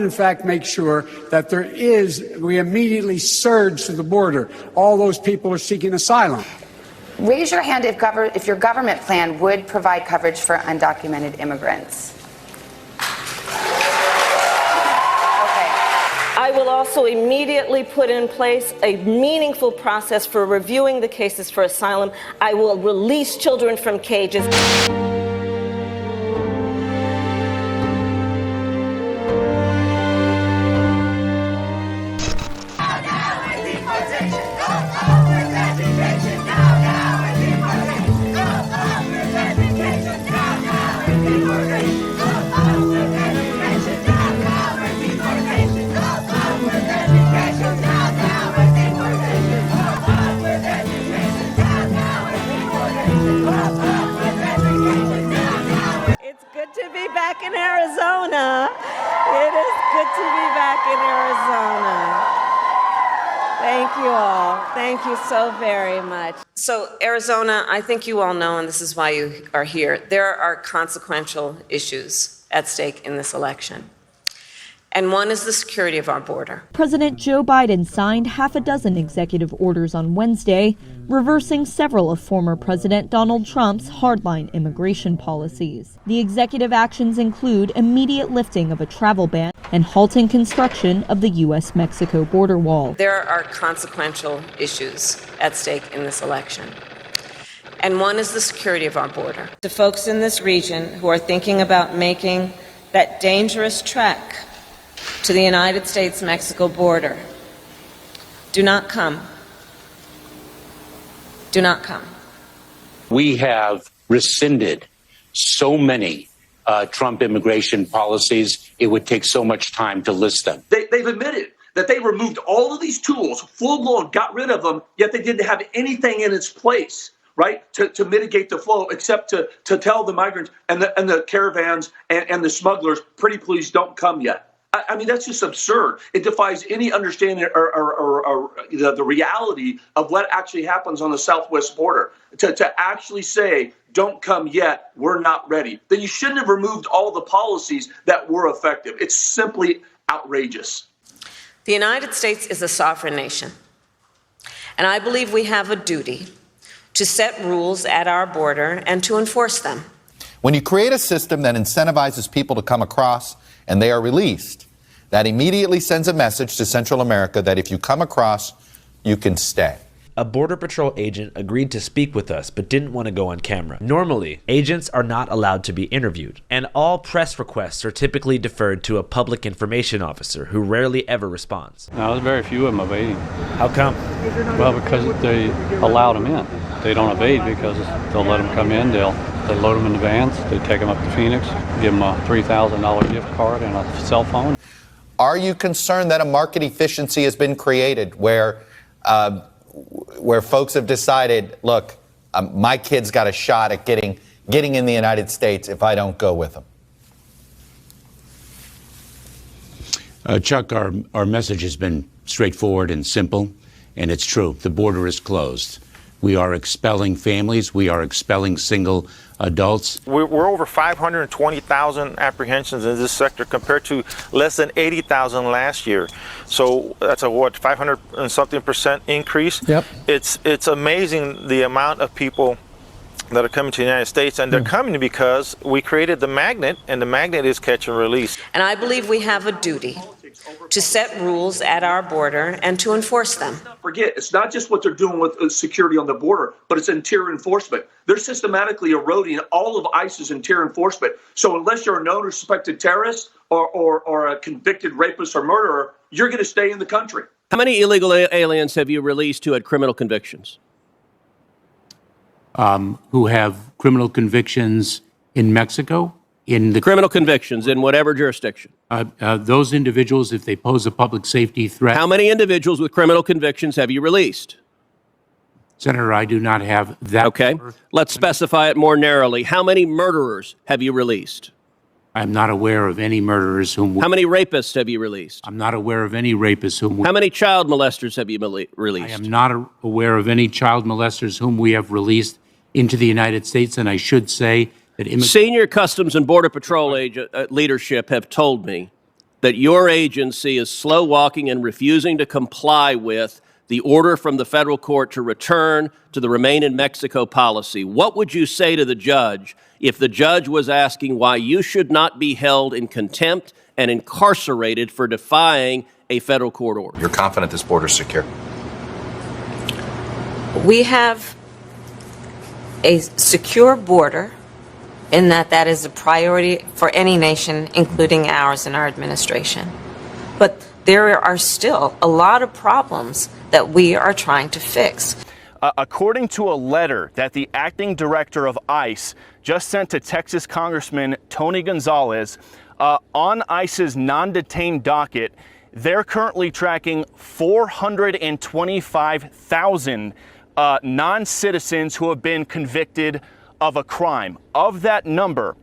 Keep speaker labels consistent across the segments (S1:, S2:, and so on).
S1: In fact, make sure that we immediately surge to the border. All those people are seeking asylum.
S2: Raise your hand if your government plan would provide coverage for undocumented immigrants.
S3: I will also immediately put in place a meaningful process for reviewing the cases for asylum. I will release children from cages. Back in Arizona. It is good to be back in Arizona. Thank you all. Thank you so very much. So, Arizona, I think you all know, and this is why you are here, there are consequential issues at stake in this election. And one is the security of our border.
S4: President Joe Biden signed half a dozen executive orders on Wednesday, reversing several of former President Donald Trump's hardline immigration policies. The executive actions include immediate lifting of a travel ban and halting construction of the U.S.-Mexico border wall.
S3: There are consequential issues at stake in this election. And one is the security of our border. To folks in this region who are thinking about making that dangerous trek to the United States-Mexico border, do not come. Do not come.
S5: We have rescinded so many Trump immigration policies, it would take so much time to list them.
S6: They've admitted that they removed all of these tools, full-blown, got rid of them, yet they didn't have anything in its place, right, to mitigate the flow, except to tell the migrants and the caravans and the smugglers, pretty please don't come yet. I mean, that's just absurd. It defies any understanding or the reality of what actually happens on the southwest border. To actually say, don't come yet, we're not ready. Then you shouldn't have removed all the policies that were effective. It's simply outrageous.
S3: The United States is a sovereign nation, and I believe we have a duty to set rules at our border and to enforce them.
S7: When you create a system that incentivizes people to come across and they are released, that immediately sends a message to Central America that if you come across, you can stay.
S8: A Border Patrol agent agreed to speak with us but didn't want to go on camera. Normally, agents are not allowed to be interviewed, and all press requests are typically deferred to a public information officer who rarely ever responds.
S9: No, there's very few of them evading.
S8: How come?
S9: Well, because they allowed them in. They don't evade because they'll let them come in, they load them in the vans, they take them up to Phoenix, give them a $3,000 gift card and a cell phone.
S7: Are you concerned that a market efficiency has been created where folks have decided, look, my kid's got a shot at getting in the United States if I don't go with them?
S5: Chuck, our message has been straightforward and simple, and it's true. The border is closed. We are expelling families. We are expelling single adults.
S10: We're over 520,000 apprehensions in this sector compared to less than 80,000 last year. So that's a 500 and something % increase.
S11: Yep.
S10: It's amazing the amount of people that are coming to the United States, and they're coming because we created the magnet, and the magnet is catch and release.
S3: And I believe we have a duty to set rules at our border and to enforce them.
S6: Forget, it's not just what they're doing with security on the border, but it's interior enforcement. They're systematically eroding all of ICE's interior enforcement. So unless you're a known or suspected terrorist or a convicted rapist or murderer, you're going to stay in the country.
S11: How many illegal aliens have you released who had criminal convictions?
S5: Who have criminal convictions in Mexico? In the
S11: Criminal convictions in whatever jurisdiction.
S5: those individuals, if they pose a public safety threat.
S11: How many individuals with criminal convictions have you released?
S5: Senator, I do not have that.
S11: Okay. Let's specify it more narrowly. How many murderers have you released?
S5: I'm not aware of any murderers whom.
S11: How many rapists have you released?
S5: I'm not aware of any rapists whom.
S11: How many child molesters have you released?
S5: I am not aware of any child molesters whom we have released into the United States, and I should say that
S11: Senior Customs and Border Patrol leadership have told me that your agency is slow walking and refusing to comply with the order from the federal court to return to the Remain in Mexico policy, what would you say to the judge if the judge was asking why you should not be held in contempt and incarcerated for defying a federal court order?
S7: You're confident this border is secure?
S3: We have a secure border in that is a priority for any nation, including ours and our administration. But there are still a lot of problems that we are trying to fix.
S12: According to a letter that the acting director of ICE just sent to Texas Congressman Tony Gonzalez, on ICE's non-detained docket, they're currently tracking 425,000 non-citizens who have been convicted of a crime. Of that number,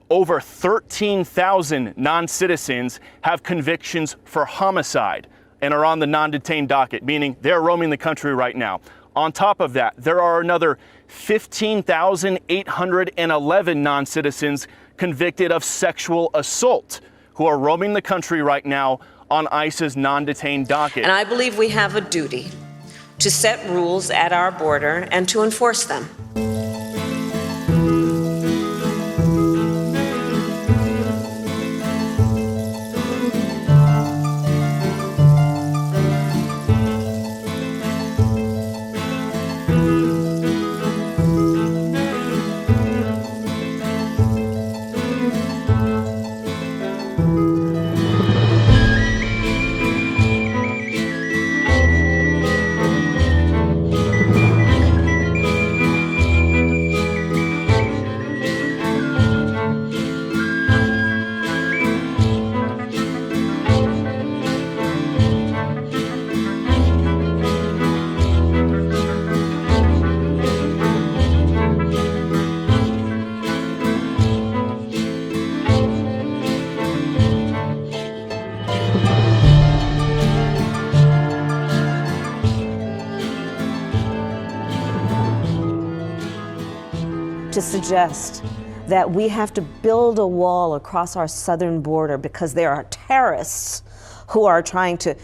S12: over 13,000 non-citizens have convictions for homicide and are on the non-detained docket, meaning they're roaming the country right now. On top of that, there are another 15,811 non-citizens convicted of sexual assault who are roaming the country right now on ICE's non-detained docket.
S3: And I believe we have a duty to set rules at our border and to enforce them.
S13: To suggest that we have to build a wall across our southern border because there are terrorists who are trying to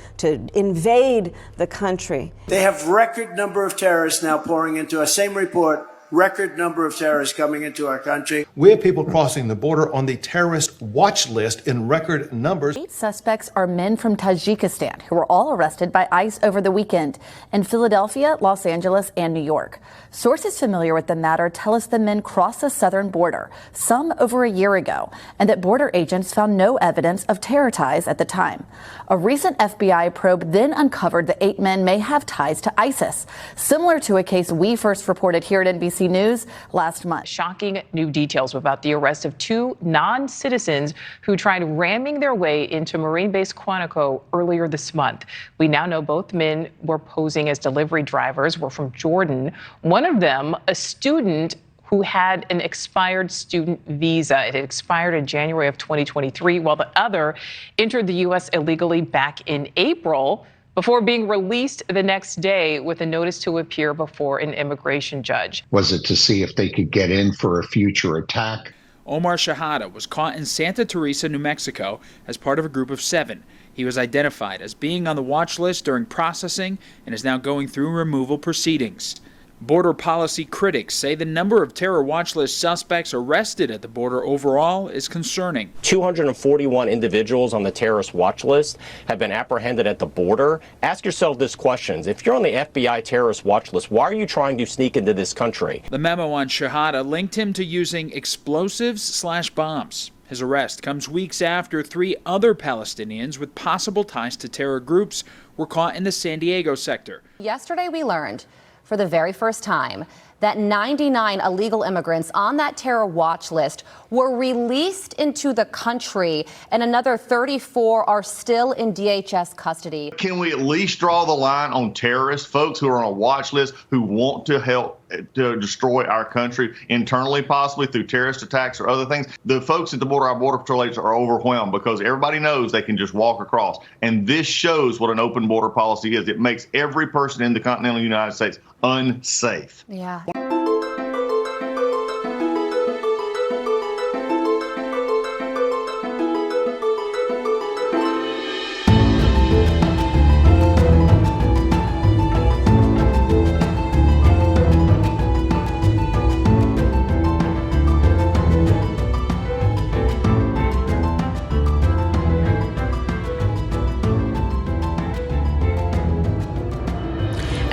S13: invade the country.
S14: They have record number of terrorists now pouring into us. Same report, record number of terrorists coming into our country.
S15: We have people crossing the border on the terrorist watch list in record numbers.
S16: 8 suspects are men from Tajikistan who were all arrested by ICE over the weekend in Philadelphia, Los Angeles, and New York. Sources familiar with the matter tell us the men crossed the southern border, some over a year ago, and that border agents found no evidence of terror ties at the time. A recent FBI probe then uncovered the 8 men may have ties to ISIS, similar to a case we first reported here at NBC News last month.
S17: Shocking new details about the arrest of 2 non-citizens who tried ramming their way into Marine Base Quantico earlier this month. We now know both men were posing as delivery drivers, were from Jordan. One of them, a student who had an expired student visa. It had expired in January of 2023, while the other entered the U.S. illegally back in April before being released the next day with a notice to appear before an immigration judge.
S18: Was it to see if they could get in for a future attack?
S19: Omar Shahada was caught in Santa Teresa, New Mexico, as part of a group of 7. He was identified as being on the watch list during processing and is now going through removal proceedings. Border policy critics say the number of terror watch list suspects arrested at the border overall is concerning.
S20: 241 individuals on the terrorist watch list have been apprehended at the border. Ask yourself this question. If you're on the FBI terrorist watch list, why are you trying to sneak into this country?
S19: The memo on Shahada linked him to using explosives/bombs. His arrest comes weeks after 3 other Palestinians with possible ties to terror groups were caught in the San Diego sector.
S16: Yesterday we learned for the very first time that 99 illegal immigrants on that terror watch list were released into the country, and another 34 are still in DHS custody.
S21: Can we at least draw the line on terrorists, folks who are on a watch list who want to help to destroy our country internally, possibly through terrorist attacks or other things? The folks at the border, our Border Patrol agents, are overwhelmed because everybody knows they can just walk across. And this shows what an open border policy is. It makes every person in the continental United States unsafe.
S16: Yeah.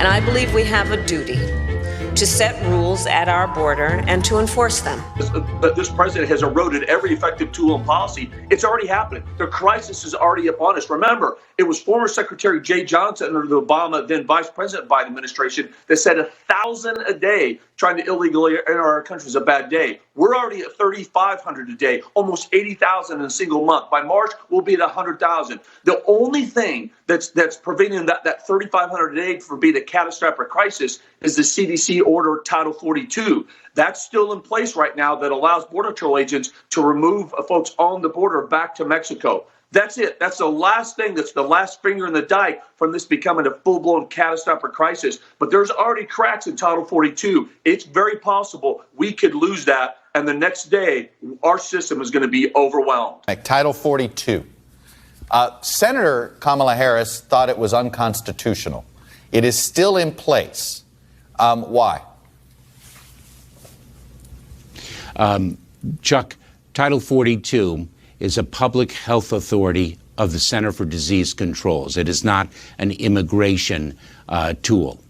S13: And I believe we have a duty to set rules at our border and to enforce them.
S6: This president has eroded every effective tool and policy. It's already happening. The crisis is already upon us. Remember, it was former Secretary Jay Johnson under the Obama, then Vice President Biden administration, that said 1,000 a day trying to illegally enter our country is a bad day. We're already at 3,500 a day, almost 80,000 in a single month. By March, we'll be at 100,000. The only thing that's preventing that 3,500 a day from being a catastrophic crisis is the CDC order Title 42. That's still in place right now that allows Border Patrol agents to remove folks on the border back to Mexico. That's it. That's the last thing. That's the last finger in the dike from this becoming a full-blown catastrophic crisis. But there's already cracks in Title 42. It's very possible we could lose that, and the next day our system is going to be overwhelmed.
S7: Title 42. Senator Kamala Harris thought it was unconstitutional. It is still in place. Why?
S5: Chuck, Title 42 is a public health authority of the Center for Disease Controls. It is not an immigration tool.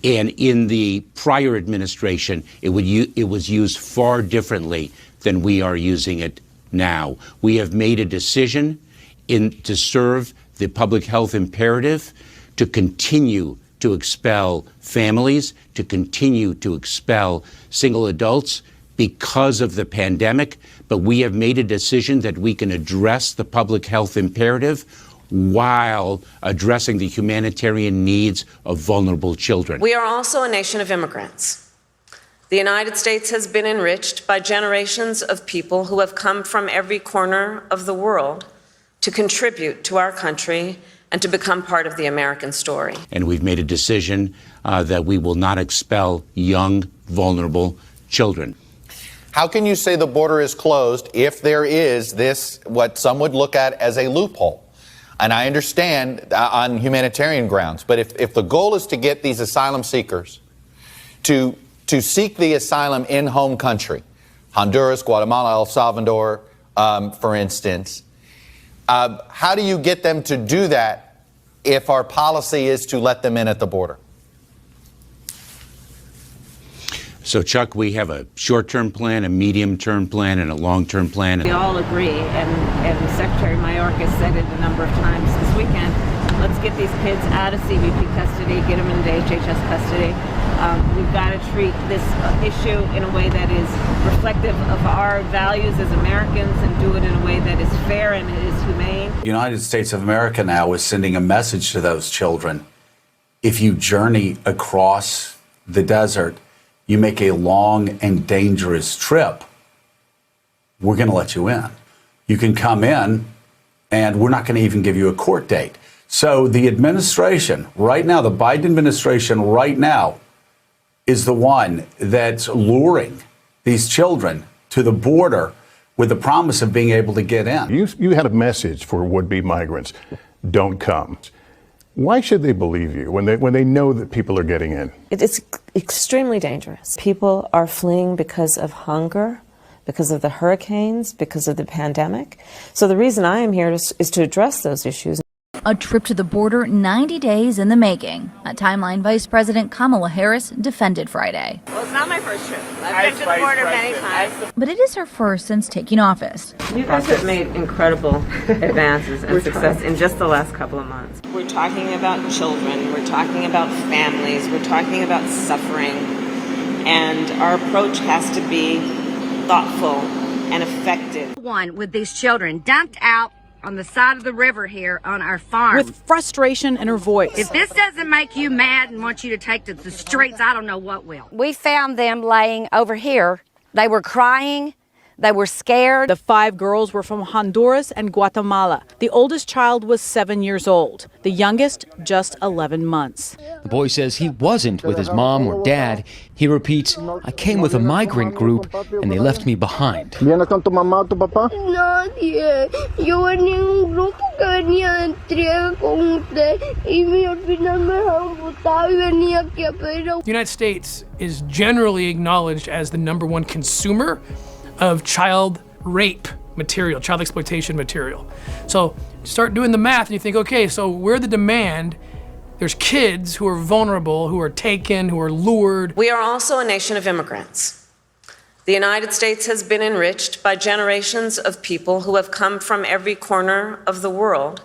S5: And in the prior administration, it was used far differently than we are using it now. We have made a decision to serve the public health imperative, to continue to expel families, to continue to expel single adults because of the pandemic. But we have made a decision that we can address the public health imperative while addressing the humanitarian needs of vulnerable children.
S13: We are also a nation of immigrants. The United States has been enriched by generations of people who have come from every corner of the world to contribute to our country and to become part of the American story.
S5: And we've made a decision that we will not expel young, vulnerable children.
S7: How can you say the border is closed if there is this, what some would look at as a loophole? And I understand on humanitarian grounds, but if the goal is to get these asylum seekers to seek the asylum in home country, Honduras, Guatemala, El Salvador, for instance, how do you get them to do that if our policy is to let them in at the border?
S5: So, Chuck, we have a short-term plan, a medium-term plan, and a long-term plan.
S3: We all agree, and Secretary Mayorkas said it a number of times this weekend, let's get these kids out of CBP custody, get them into HHS custody. We've got to treat this issue in a way that is reflective of our values as Americans and do it in a way that is fair and is humane.
S1: The United States of America now is sending a message to those children. If you journey across the desert, you make a long and dangerous trip, we're going to let you in. You can come in, and we're not going to even give you a court date. So the administration right now, the Biden administration right now, is the one that's luring these children to the border with the promise of being able to get in.
S22: You had a message for would-be migrants: don't come. Why should they believe you when they know that people are getting in?
S13: It's extremely dangerous. People are fleeing because of hunger, because of the hurricanes, because of the pandemic. So the reason I am here is to address those issues.
S23: A trip to the border 90 days in the making, a timeline Vice President Kamala Harris defended Friday.
S3: Well, it's not my first trip. I've been to the border many times.
S23: But it is her first since taking office.
S3: You guys have made incredible advances and success in just the last couple of months. We're talking about children, we're talking about families, we're talking about suffering, and our approach has to be thoughtful and effective.
S24: One with these children dumped out on the side of the river here on our farm.
S25: With frustration in her voice.
S24: If this doesn't make you mad and want you to take to the streets, I don't know what will. We found them laying over here. They were crying. They were scared.
S25: The 5 girls were from Honduras and Guatemala. The oldest child was 7 years old. The youngest, just 11 months.
S26: The boy says he wasn't with his mom or dad. He repeats, I came with a migrant group and they left me behind.
S27: ¿Vienes con tu mamá o tu papá?
S28: Nadie. Yo venía en un grupo que venía de entrega con usted y al final me dejaron botado y venía aquí a pedir.
S29: The United States is generally acknowledged as the #1 consumer of child rape material, child exploitation material. So start doing the math and you think, okay, so we're the demand There's kids who are vulnerable, who are taken, who are lured.
S3: We are also a nation of immigrants. The United States has been enriched by generations of people who have come from every corner of the world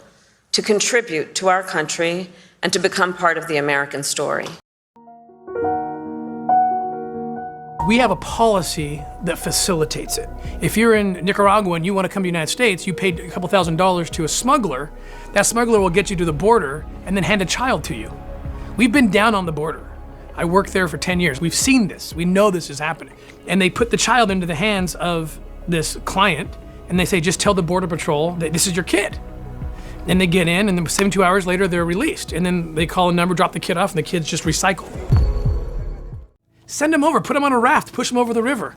S3: to contribute to our country and to become part of the American story.
S29: We have a policy that facilitates it. If you're in Nicaragua and you want to come to the United States, you paid a couple $1,000s to a smuggler. That smuggler will get you to the border and then hand a child to you. We've been down on the border. I worked there for 10 years. We've seen this. We know this is happening. And they put the child into the hands of this client and they say, just tell the Border Patrol that this is your kid. And they get in and then 72 hours later, they're released. And then they call a number, drop the kid off, and the kid's just recycled. Send them over, put them on a raft, push them over the river.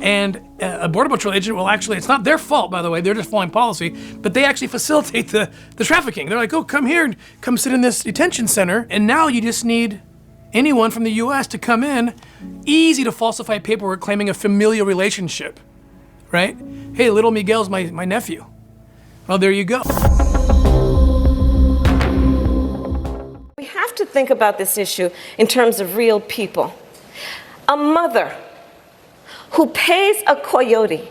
S29: And a Border Patrol agent will actually, it's not their fault, by the way, they're just following policy, but they actually facilitate the trafficking. They're like, oh, come here and come sit in this detention center. And now you just need anyone from the US to come in, easy to falsify paperwork claiming a familial relationship, right? Hey, little Miguel's my nephew. Well, there you go.
S3: We have to think about this issue in terms of real people. A mother who pays a coyote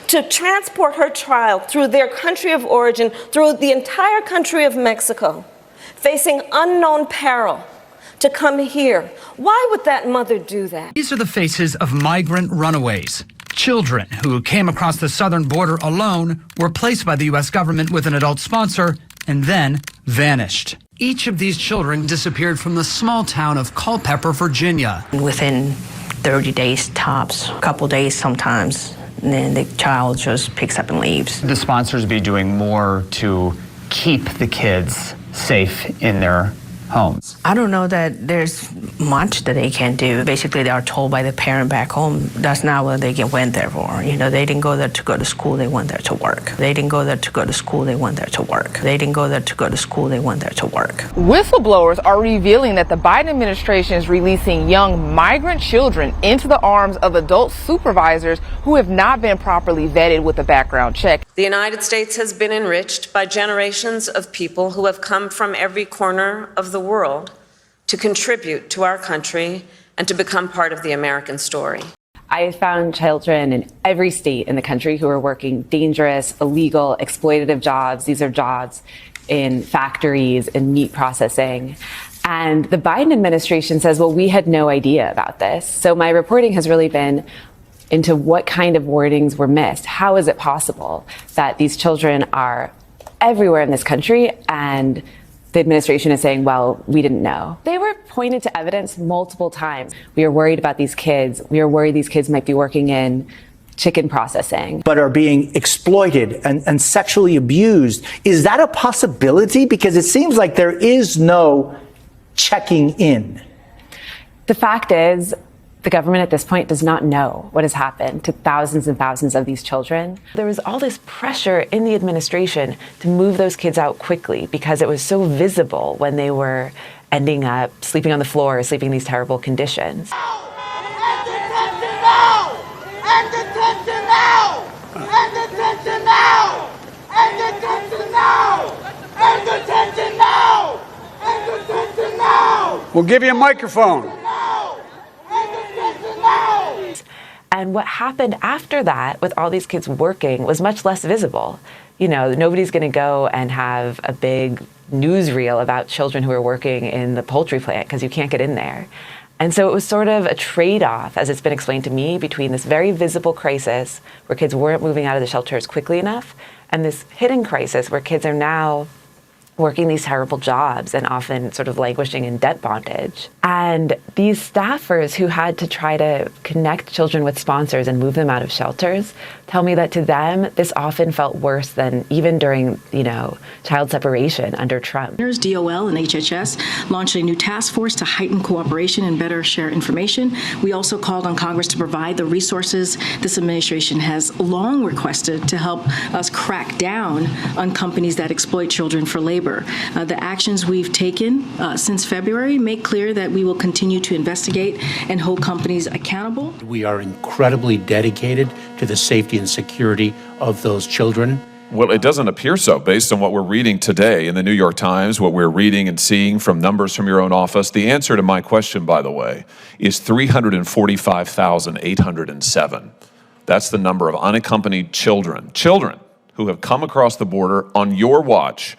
S3: to transport her child through their country of origin, through the entire country of Mexico, facing unknown peril, to come here. Why would that mother do that?
S2: These are the faces of migrant runaways. Children who came across the southern border alone, were placed by the U.S. government with an adult sponsor, and then vanished. Each of these children disappeared from the small town of Culpeper, Virginia.
S4: Within 30 days tops, a couple days sometimes, and then the child just picks up and leaves.
S8: The sponsors be doing more to keep the kids safe in their homes.
S4: I don't know that there's much that they can do. Basically, they are told by the parent back home that's not what they went there for. You know, they didn't go there to go to school, they went there to work. They didn't go there to go to school, they went there to work. They didn't go there to go to school, they went there to work.
S9: Whistleblowers are revealing that the Biden administration is releasing young migrant children into the arms of adult supervisors who have not been properly vetted with a background check.
S3: The United States has been enriched by generations of people who have come from every corner of the world to contribute to our country and to become part of the American story.
S10: I have found children in every state in the country who are working dangerous, illegal, exploitative jobs. These are jobs in factories, in meat processing. And the Biden administration says, well, we had no idea about this. So my reporting has really been into what kind of warnings were missed. How is it possible that these children are everywhere in this country and the administration is saying, well, we didn't know? They were pointed to evidence multiple times. We are worried about these kids. We are worried these kids might be working in chicken processing.
S11: But are being exploited and sexually abused. Is that a possibility? Because it seems like there is no checking in.
S10: The fact is, the government at this point does not know what has happened to thousands and thousands of these children. There was all this pressure in the administration to move those kids out quickly because it was so visible when they were ending up sleeping on the floor or sleeping in these terrible conditions.
S12: We'll give you a microphone.
S10: And what happened after that with all these kids working was much less visible. You know, nobody's going to go and have a big newsreel about children who are working in the poultry plant because you can't get in there. And so it was sort of a trade-off, as it's been explained to me, between this very visible crisis where kids weren't moving out of the shelters quickly enough and this hidden crisis where kids are now working these terrible jobs and often sort of languishing in debt bondage. And these staffers who had to try to connect children with sponsors and move them out of shelters tell me that to them, this often felt worse than even during, child separation under Trump.
S14: DOL and HHS launched a new task force to heighten cooperation and better share information. We also called on Congress to provide the resources this administration has long requested to help us crack down on companies that exploit children for labor. The actions we've taken since February make clear that we will continue to investigate and hold companies accountable.
S5: We are incredibly dedicated to the safety and security of those children,
S6: Well, it doesn't appear so, based on what we're reading today in the New York Times, what we're reading and seeing from numbers from your own office. The answer to my question, by the way, is 345,807. That's the number of unaccompanied children who have come across the border on your watch.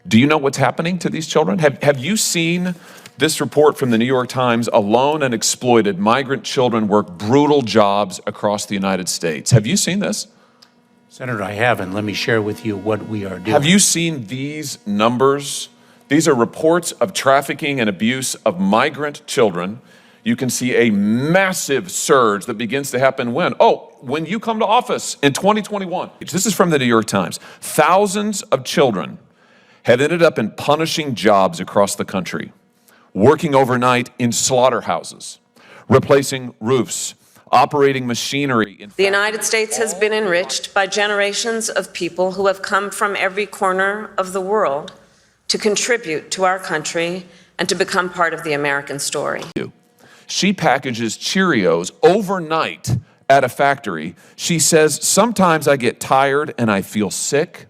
S6: Do you know what's happening to these children? Have you seen this report from the New York Times? Alone and exploited migrant children work brutal jobs across the United States. Have you seen this?
S5: Senator, I have, and let me share with you what we are doing.
S6: Have you seen these numbers? These are reports of trafficking and abuse of migrant children. You can see a massive surge that begins to happen when? Oh, when you come to office in 2021. This is from the New York Times. Thousands of children have ended up in punishing jobs across the country, working overnight in slaughterhouses, replacing roofs, operating machinery.
S3: The United States has been enriched by generations of people who have come from every corner of the world to contribute to our country and to become part of the American story.
S6: She packages Cheerios overnight at a factory. She says, sometimes I get tired and I feel sick.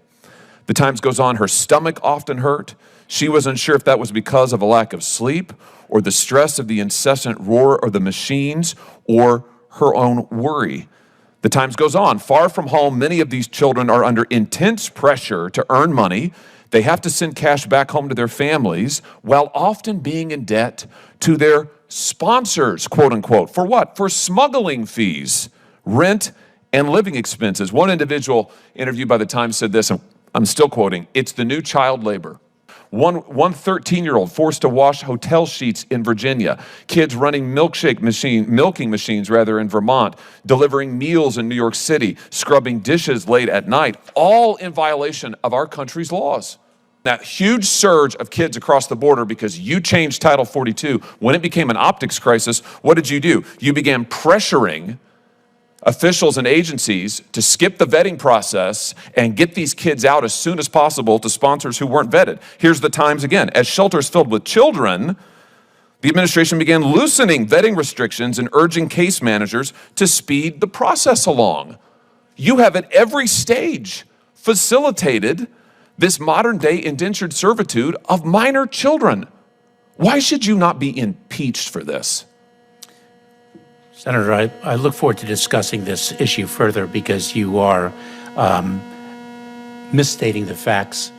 S6: The Times goes on, her stomach often hurt. She was unsure if that was because of a lack of sleep or the stress of the incessant roar of the machines or her own worry. The Times goes on, far from home, many of these children are under intense pressure to earn money. They have to send cash back home to their families while often being in debt to their sponsors, quote unquote. For what? For smuggling fees, rent, and living expenses. One individual interviewed by the Times said this, and I'm still quoting, "It's the new child labor." One 13-year-old forced to wash hotel sheets in Virginia, kids running milking machines in Vermont, delivering meals in New York City, scrubbing dishes late at night, all in violation of our country's laws. That huge surge of kids across the border because you changed Title 42, when it became an optics crisis, what did you do? You began pressuring officials and agencies to skip the vetting process and get these kids out as soon as possible to sponsors who weren't vetted. Here's the Times again. As shelters filled with children, the administration began loosening vetting restrictions and urging case managers to speed the process along. You have at every stage facilitated this modern-day indentured servitude of minor children. Why should you not be impeached for this?
S5: Senator, I look forward to discussing this issue further because you are misstating the facts.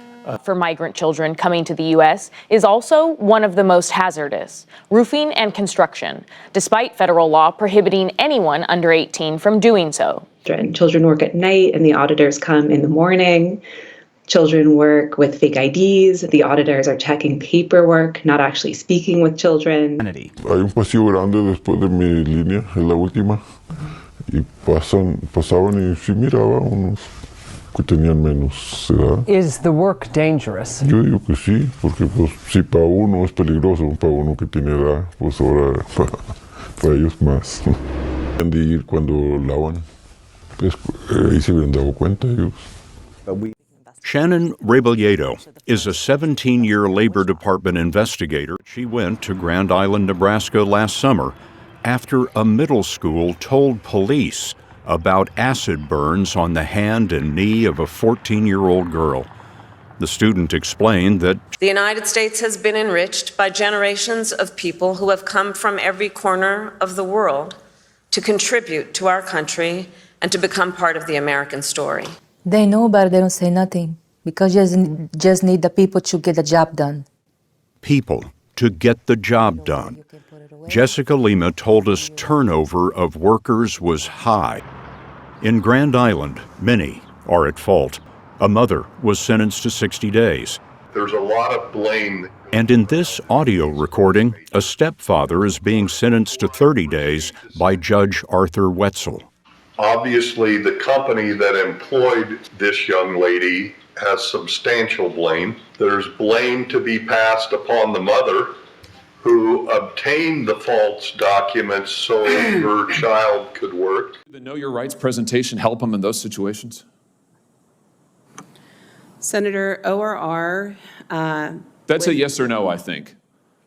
S15: For migrant children coming to the U.S. is also one of the most hazardous, roofing and construction, despite federal law prohibiting anyone under 18 from doing so.
S16: Children work at night and the auditors come in the morning. Children work with fake IDs. The auditors are checking paperwork, not actually speaking with children.
S17: Hay un pasillo grande después de mi línea, en la última, y pasaban y sí miraba unos que tenían menos edad.
S18: Is the work dangerous?
S17: Yo digo que sí, porque pues si para uno es peligroso, para uno que tiene edad, pues ahora para ellos más. De ir cuando lavan, pues ahí se hubieran dado cuenta ellos.
S19: Shannon Rebelledo is a 17-year Labor Department investigator. She went to Grand Island, Nebraska last summer after a middle school told police about acid burns on the hand and knee of a 14-year-old girl. The student explained that
S3: The United States has been enriched by generations of people who have come from every corner of the world to contribute to our country and to become part of the American story.
S20: They know, but they don't say nothing because just need the people to get the job done.
S19: people to get the job done. Jessica Lima told us turnover of workers was high. In Grand Island, many are at fault. A mother was sentenced to 60 days.
S21: There's a lot of blame.
S19: And in this audio recording, a stepfather is being sentenced to 30 days by Judge Arthur Wetzel.
S21: Obviously, the company that employed this young lady has substantial blame. There's blame to be passed upon the mother who obtained the false documents so her child could work.
S6: Did the Know Your Rights presentation help them in those situations?
S27: Senator ORR.
S6: That's a yes or no, I think.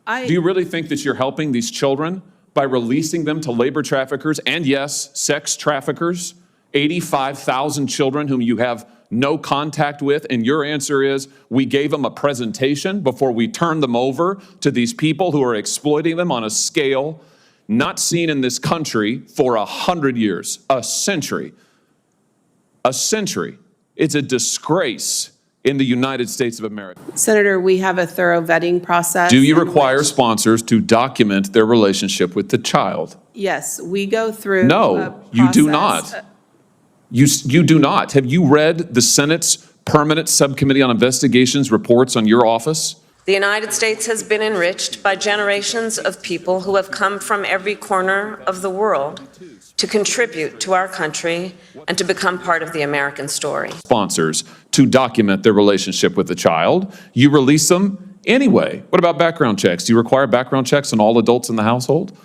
S6: Do you really think that you're helping these children by releasing them to labor traffickers and, yes, sex traffickers? 85,000 children whom you have no contact with, and your answer is we gave them a presentation before we turned them over to these people who are exploiting them on a scale not seen in this country for 100 years, a century. A century. It's a disgrace in the United States of America.
S27: Senator, we have a thorough vetting process.
S6: Do you require sponsors to document their relationship with the child?
S27: Yes, we go through.
S6: No, you do not. You do not. Have you read the Senate's Permanent Subcommittee on Investigations reports on your office?
S3: The United States has been enriched by generations of people who have come from every corner of the world to contribute to our country and to become part of the American story.
S6: Sponsors to document their relationship with the child. You release them anyway. What about background checks? Do you require background checks on all adults in the household?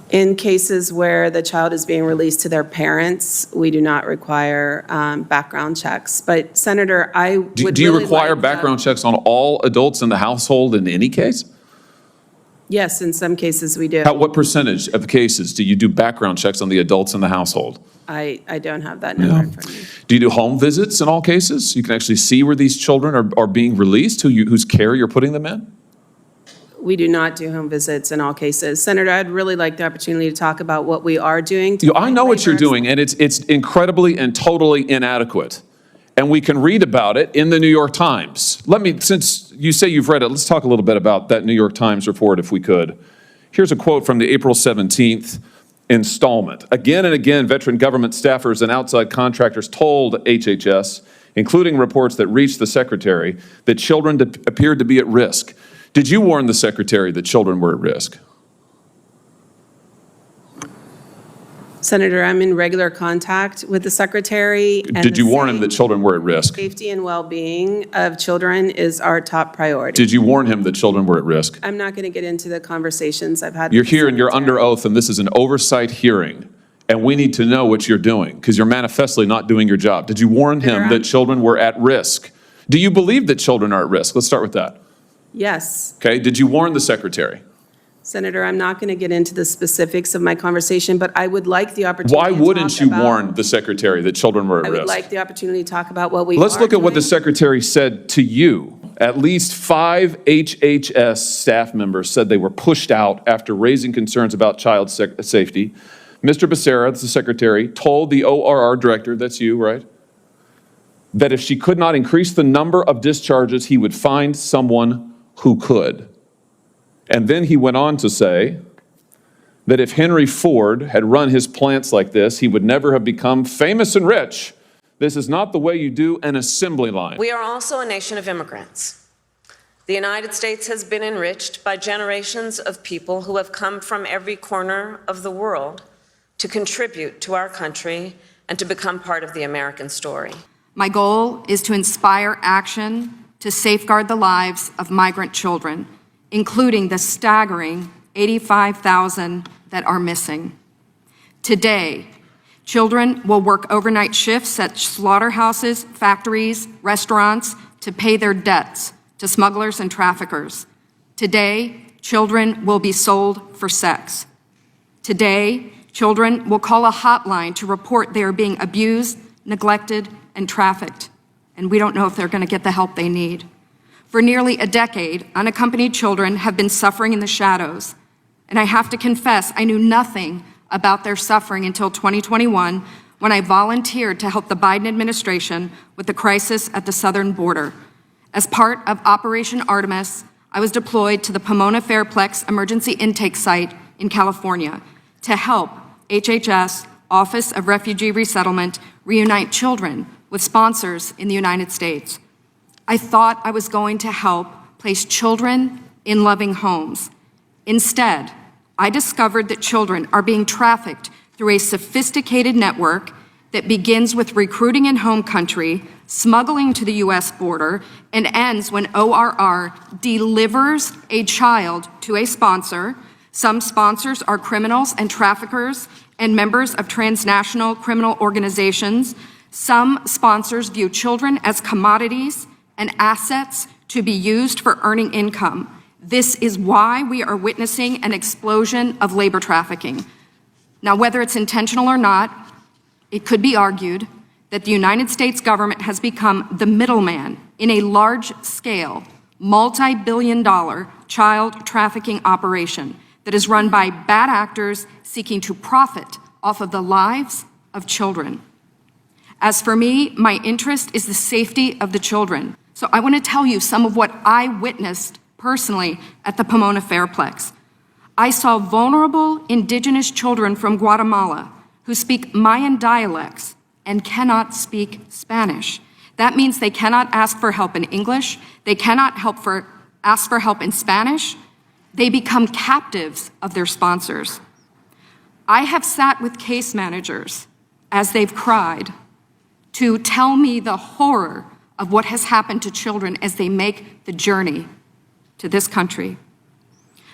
S27: In cases where the child is being released to their parents, we do not require background checks. But Senator, I would
S6: Do you
S27: really
S6: require
S27: like
S6: background checks on all adults in the household in any case?
S27: Yes, in some cases we do.
S6: What percentage of cases do you do background checks on the adults in the household?
S27: I don't have that number in front of me.
S6: Do you do home visits in all cases? You can actually see where these children are being released, whose care you're putting them in?
S27: We do not do home visits in all cases. Senator, I'd really like the opportunity to talk about what we are doing.
S6: I know what you're doing, and it's incredibly and totally inadequate. And we can read about it in the New York Times. Since you say you've read it, let's talk a little bit about that New York Times report if we could. Here's a quote from the April 17th installment. Again and again, veteran government staffers and outside contractors told HHS, including reports that reached the Secretary, that children appeared to be at risk. Did you warn the Secretary that children were at risk?
S27: Senator, I'm in regular contact with the Secretary.
S6: Did you warn him that children were at risk?
S27: Safety and well-being of children is our top priority.
S6: Did you warn him that children were at risk?
S27: I'm not going to get into the conversations I've had.
S6: You're here and you're under oath, and this is an oversight hearing, and we need to know what you're doing because you're manifestly not doing your job. Did you warn him that children were at risk? Do you believe that children are at risk? Let's start with that.
S27: Yes.
S6: Okay, did you warn the Secretary?
S27: Senator, I'm not going to get into the specifics of my conversation, but I would like the opportunity
S6: Why wouldn't you warn the Secretary that children were at risk?
S27: I would like the opportunity to talk about what we
S6: Let's look at what the Secretary said to you. At least 5 HHS staff members said they were pushed out after raising concerns about child safety. Mr. Becerra, the Secretary, told the ORR Director, that's you, right, that if she could not increase the number of discharges, he would find someone who could. And then he went on to say that if Henry Ford had run his plants like this, he would never have become famous and rich. This is not the way you do an assembly line.
S3: We are also a nation of immigrants. The United States has been enriched by generations of people who have come from every corner of the world to contribute to our country and to become part of the American story.
S1: My goal is to inspire action to safeguard the lives of migrant children, including the staggering 85,000 that are missing. Today, children will work overnight shifts at slaughterhouses, factories, restaurants to pay their debts to smugglers and traffickers. Today, children will be sold for sex. Today, children will call a hotline to report they are being abused, neglected, and trafficked, and we don't know if they're going to get the help they need. For nearly a decade, unaccompanied children have been suffering in the shadows, and I have to confess I knew nothing about their suffering until 2021 when I volunteered to help the Biden administration with the crisis at the southern border. As part of Operation Artemis, I was deployed to the Pomona Fairplex Emergency Intake Site in California to help HHS, Office of Refugee Resettlement, reunite children with sponsors in the United States. I thought I was going to help place children in loving homes. Instead, I discovered that children are being trafficked through a sophisticated network that begins with recruiting in home country, smuggling to the U.S. border, and ends when ORR delivers a child to a sponsor. Some sponsors are criminals and traffickers and members of transnational criminal organizations. Some sponsors view children as commodities and assets to be used for earning income. This is why we are witnessing an explosion of labor trafficking. Now, whether it's intentional or not, It could be argued that the United States government has become the middleman in a large-scale, multi-billion-dollar child trafficking operation that is run by bad actors seeking to profit off of the lives of children. As for me, my interest is the safety of the children. So I want to tell you some of what I witnessed personally at the Pomona Fairplex. I saw vulnerable indigenous children from Guatemala who speak Mayan dialects and cannot speak Spanish. That means they cannot ask for help in English, they cannot ask for help in Spanish. They become captives of their sponsors. I have sat with case managers as they've cried to tell me the horror of what has happened to children as they make the journey to this country.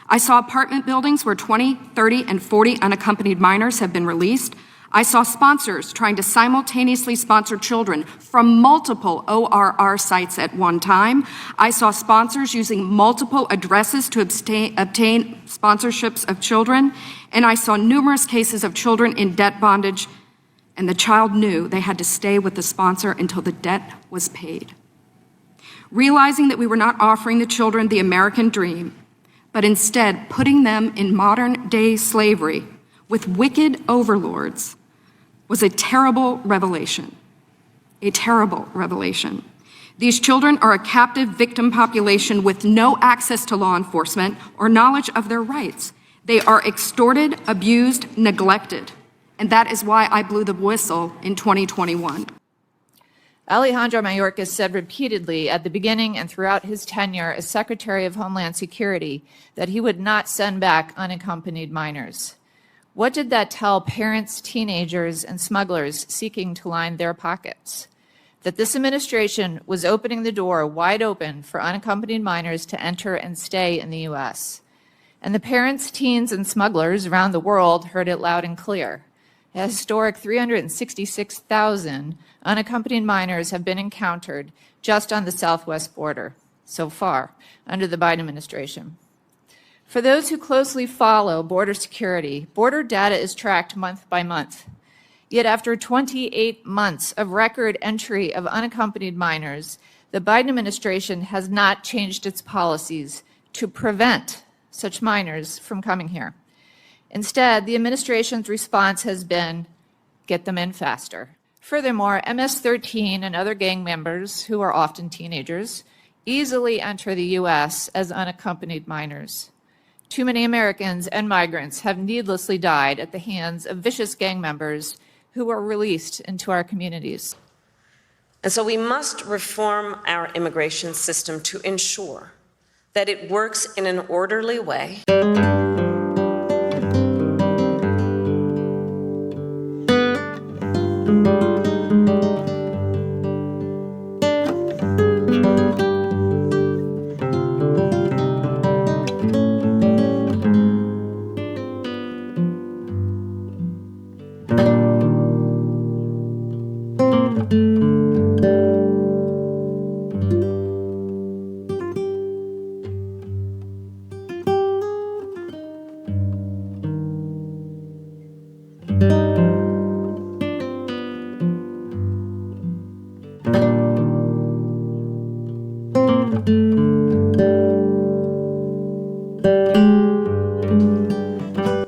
S1: I saw apartment buildings where 20, 30, and 40 unaccompanied minors have been released. I saw sponsors trying to simultaneously sponsor children from multiple ORR sites at one time. I saw sponsors using multiple addresses to obtain sponsorships of children. And I saw numerous cases of children in debt bondage, and the child knew they had to stay with the sponsor until the debt was paid. Realizing that we were not offering the children the American dream, but instead putting them in modern-day slavery with wicked overlords, was a terrible revelation. A terrible revelation. These children are a captive victim population with no access to law enforcement or knowledge of their rights. They are extorted, abused, neglected. And that is why I blew the whistle in 2021.
S7: Alejandro Mayorkas said repeatedly at the beginning and throughout his tenure as Secretary of Homeland Security that he would not send back unaccompanied minors. What did that tell parents, teenagers, and smugglers seeking to line their pockets? That this administration was opening the door wide open for unaccompanied minors to enter and stay in the U.S. And the parents, teens, and smugglers around the world heard it loud and clear. A historic 366,000 unaccompanied minors have been encountered just on the southwest border so far under the Biden administration. For those who closely follow border security, border data is tracked month by month. Yet after 28 months of record entry of unaccompanied minors, the Biden administration has not changed its policies to prevent such minors from coming here. Instead, the administration's response has been, get them in faster. Furthermore, MS-13 and other gang members, who are often teenagers, easily enter the U.S. as unaccompanied minors. Too many Americans and migrants have needlessly died at the hands of vicious gang members who were released into our communities.
S3: And so we must reform our immigration system to ensure that it works in an orderly way.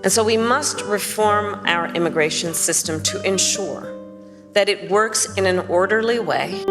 S3: And so we must reform our immigration system to ensure that it works in an orderly way.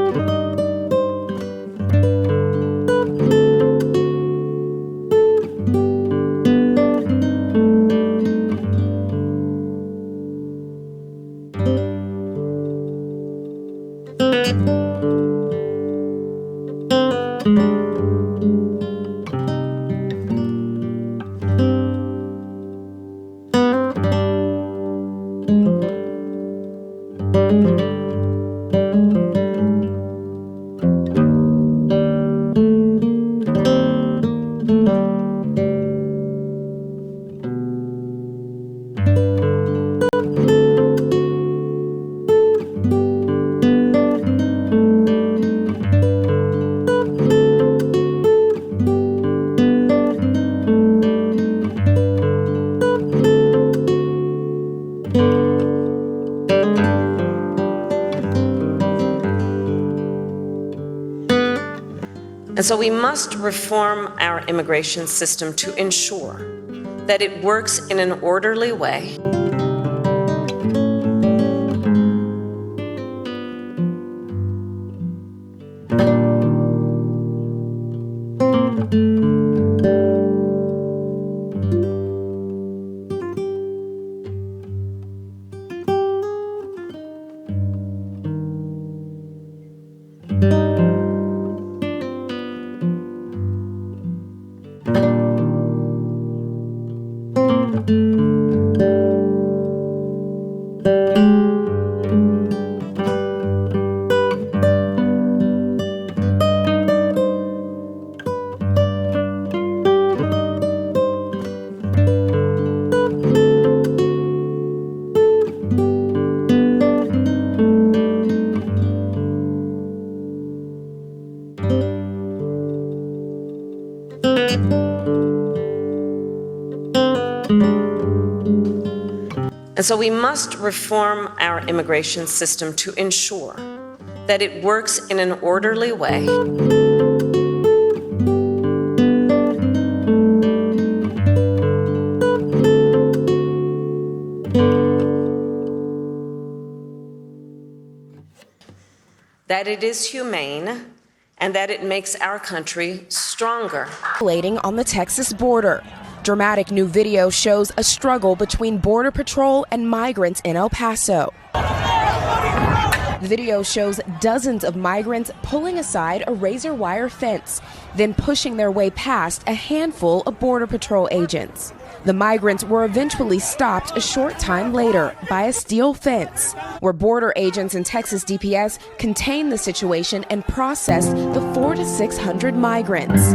S3: And so we must reform our immigration system to ensure that it works in an orderly way. And so we must reform our immigration system to ensure that it works in an orderly way. That it is humane, and that it makes our country stronger.
S2: On the Texas border. Dramatic new video shows a struggle between Border Patrol and migrants in El Paso. The video shows dozens of migrants pulling aside a razor wire fence, then pushing their way past a handful of Border Patrol agents. The migrants were eventually stopped a short time later by a steel fence, where border agents and Texas DPS contained the situation and processed the 400 to 600 migrants.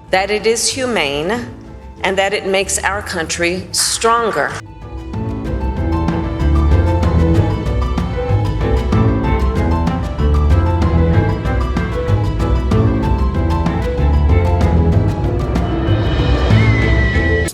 S3: That it is humane, and that it makes our country stronger.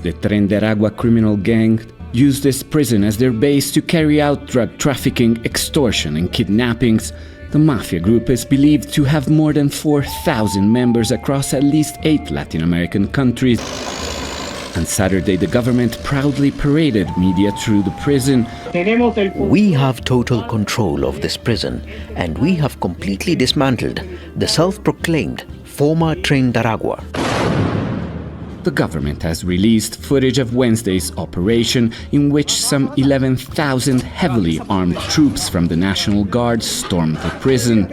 S13: The Tren de Aragua criminal gang used this prison as their base to carry out drug trafficking, extortion, and kidnappings. The mafia group is believed to have more than 4,000 members across at least 8 Latin American countries. On Saturday, the government proudly paraded media through the prison.
S22: We have total control of this prison, and we have completely dismantled the self-proclaimed former Tren de Aragua.
S13: The government has released footage of Wednesday's operation, in which some 11,000 heavily armed troops from the National Guard stormed the prison.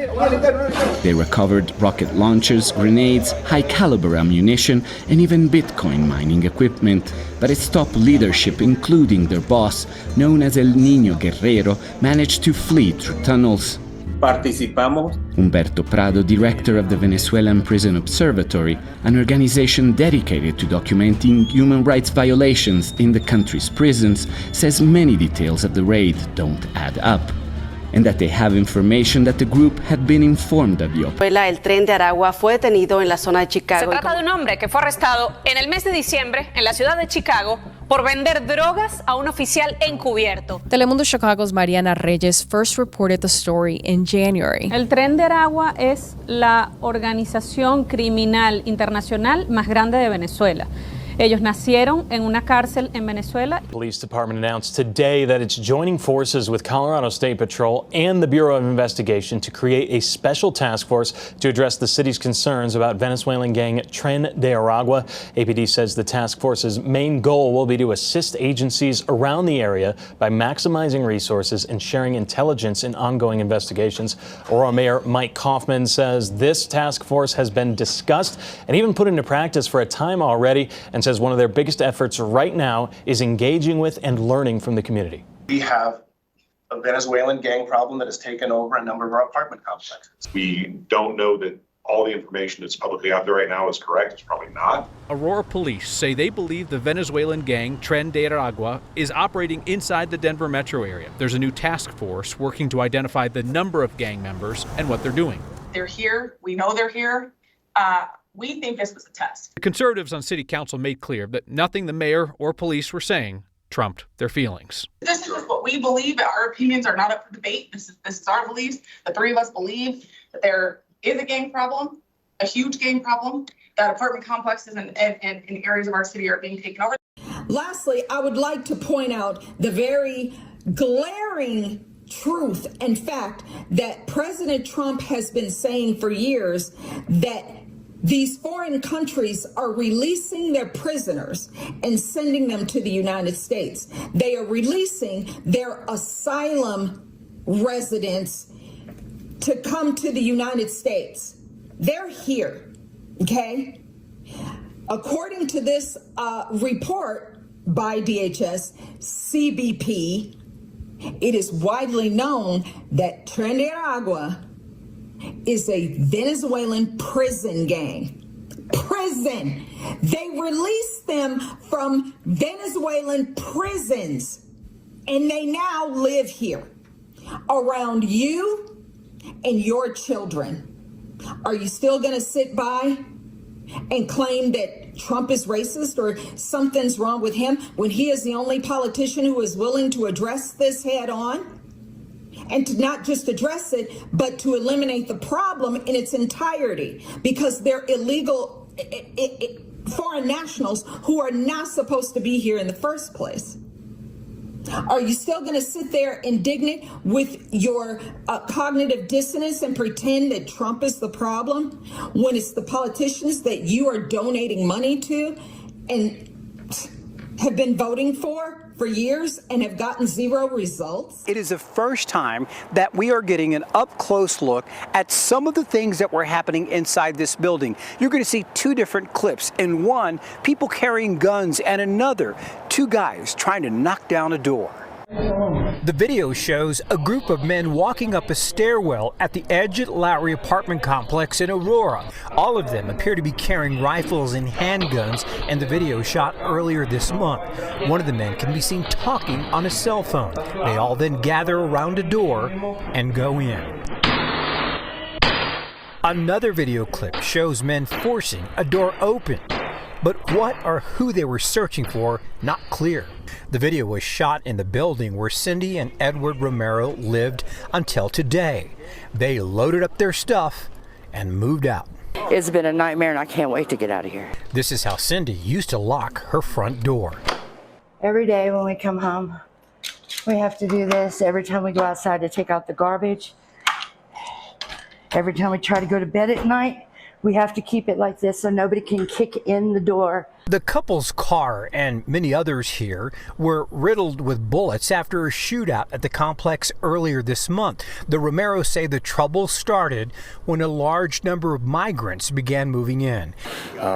S13: They recovered rocket launchers, grenades, high-caliber ammunition, and even Bitcoin mining equipment. But its top leadership, including their boss, known as El Niño Guerrero, managed to flee through tunnels. Humberto Prado, director of the Venezuelan Prison Observatory, an organization dedicated to documenting human rights violations in the country's prisons, says many details of the raid don't add up, and that they have information that the group had been informed of the operation.
S23: El Tren de Aragua fue detenido en la zona de Chicago.
S24: Se trata de un hombre que fue arrestado en el mes de diciembre en la ciudad de Chicago por vender drogas a un oficial encubierto.
S25: Telemundo Chicago's Mariana Reyes first reported the story in January.
S26: El Tren de Aragua es la organización criminal internacional más grande de Venezuela. Ellos nacieron en una cárcel en Venezuela.
S28: The police department announced today that it's joining forces with Colorado State Patrol and the Bureau of Investigation to create a special task force to address the city's concerns about Venezuelan gang Tren de Aragua. APD says the task force's main goal will be to assist agencies around the area by maximizing resources and sharing intelligence in ongoing investigations. Aurora Mayor Mike Kaufman says this task force has been discussed and even put into practice for a time already, and says one of their biggest efforts right now is engaging with and learning from the community.
S29: We have a Venezuelan gang problem that has taken over a number of our apartment complexes.
S30: We don't know that
S4: all the information that's publicly out there right now is correct. It's probably not.
S5: Aurora police say they believe the Venezuelan gang Tren de Aragua is operating inside the Denver metro area. There's a new task force working to identify the number of gang members and what they're doing.
S8: They're here. We know they're here. We think this was a test.
S5: The conservatives on city council made clear that nothing the mayor or police were saying trumped their feelings.
S8: This is just what we believe. Our opinions are not up for debate. This is our beliefs. The three of us believe that there is a gang problem, a huge gang problem, that apartment complexes and areas of our city are being taken over.
S9: Lastly, I would like to point out the very glaring truth and fact that President Trump has been saying for years, that these foreign countries are releasing their prisoners and sending them to the United States. They are releasing their asylum residents to come to the United States. They're here, okay? According to this report by DHS, CBP, it is widely known that Tren de Aragua is a Venezuelan prison gang. Prison! They released them from Venezuelan prisons, and they now live here around you and your children. Are you still going to sit by and claim that Trump is racist or something's wrong with him when he is the only politician who is willing to address this head on? And to not just address it, but to eliminate the problem in its entirety, because they're illegal foreign nationals who are not supposed to be here in the first place. Are you still going to sit there indignant with your cognitive dissonance and pretend that Trump is the problem when it's the politicians that you are donating money to and have been voting for years and have gotten zero results?
S10: It is the first time that we are getting an up-close look at some of the things that were happening inside this building. You're going to see two different clips. In one, people carrying guns, and another, two guys trying to knock down a door.
S11: The video shows a group of men walking up a stairwell at the Edge Lowry apartment complex in Aurora. All of them appear to be carrying rifles and handguns, and the video shot earlier this month. One of the men can be seen talking on a cell phone. They all then gather around a door and go in. Another video clip shows men forcing a door open. But what or who they were searching for, not clear. The video was shot in the building where Cindy and Edward Romero lived until today. They loaded up their stuff and moved out.
S12: It's been a nightmare and I can't wait to get out of here.
S11: This is how Cindy used to lock her front door.
S12: Every day when we come home, we have to do this. Every time we go outside to take out the garbage, every time we try to go to bed at night, we have to keep it like this so nobody can kick in the door.
S11: The couple's car and many others here were riddled with bullets after a shootout at the complex earlier this month. The Romeros say the trouble started when a large number of migrants began moving in.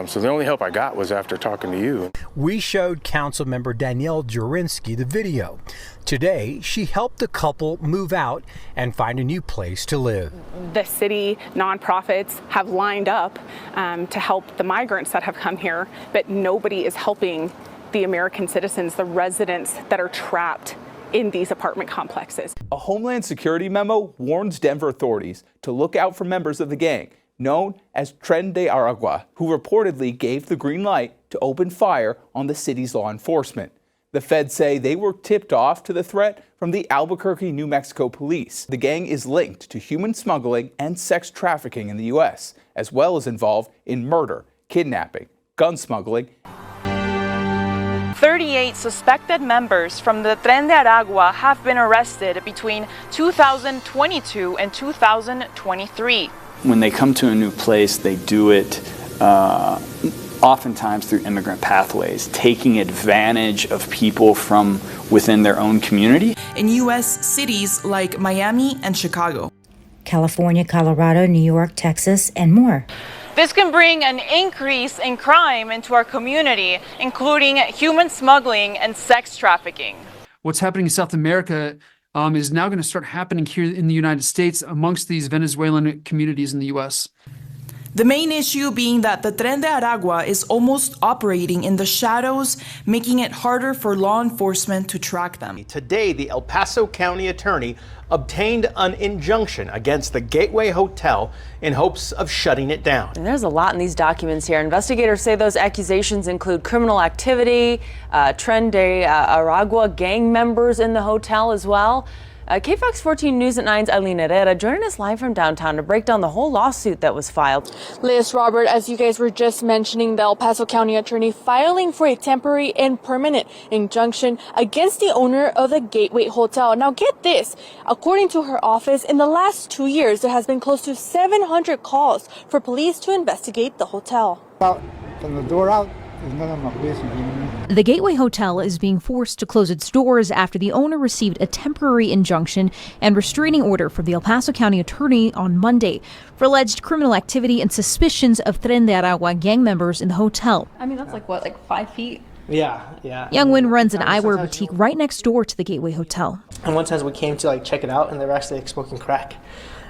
S14: So the only help I got was after talking to you.
S11: We showed council member Danielle Jurinsky the video. Today, she helped the couple move out and find a new place to live.
S29: The city nonprofits have lined up to help the migrants that have come here, but nobody is helping the American citizens, the residents that are trapped in these apartment complexes.
S30: A Homeland Security memo warns Denver authorities to look out for members of the gang, known as Tren de Aragua, who reportedly gave the green light to open fire on the city's law enforcement. The feds say they were tipped off to the threat from the Albuquerque, New Mexico police. The gang is linked to human smuggling and sex trafficking in the U.S., as well as involved in murder, kidnapping, gun smuggling.
S31: 38 suspected members from the Tren de Aragua have been arrested between 2022 and 2023.
S32: When they come to a new place, they do it oftentimes through immigrant pathways, taking advantage of people from within their own community.
S33: In U.S. cities like Miami and Chicago,
S34: California, Colorado, New York, Texas, and more.
S31: This can bring an increase in crime into our community, including human smuggling and sex trafficking.
S35: What's happening in South America is now going to start happening here in the United States amongst these Venezuelan communities in the U.S.
S33: The main issue being that the Tren de Aragua is almost operating in the shadows, making it harder for law enforcement to track them.
S1: Today, the El Paso County attorney obtained an injunction against the Gateway Hotel in hopes of shutting it down.
S2: And there's a lot in these documents here. Investigators say those accusations include criminal activity, Tren de Aragua gang members in the hotel as well. KFOX 14 News at 9's Eileen Herrera joining us live from downtown to break down the whole lawsuit that was filed.
S3: Liz, Robert, as you guys were just mentioning, the El Paso County attorney filing for a temporary and permanent injunction against the owner of the Gateway Hotel. Now get this, according to her office, in the last 2 years, there has been close to 700 calls for police to investigate the hotel.
S6: From the door out, there's none of my business.
S25: The Gateway Hotel is being forced to close its doors after the owner received a temporary injunction and restraining order from the El Paso County attorney on Monday for alleged criminal activity and suspicions of Tren de Aragua gang members in the hotel.
S3: I mean, that's like 5 feet?
S6: Yeah.
S25: Young Win runs an eyewear boutique right next door to the Gateway Hotel.
S6: And one time we came to check it out, and they were actually smoking crack.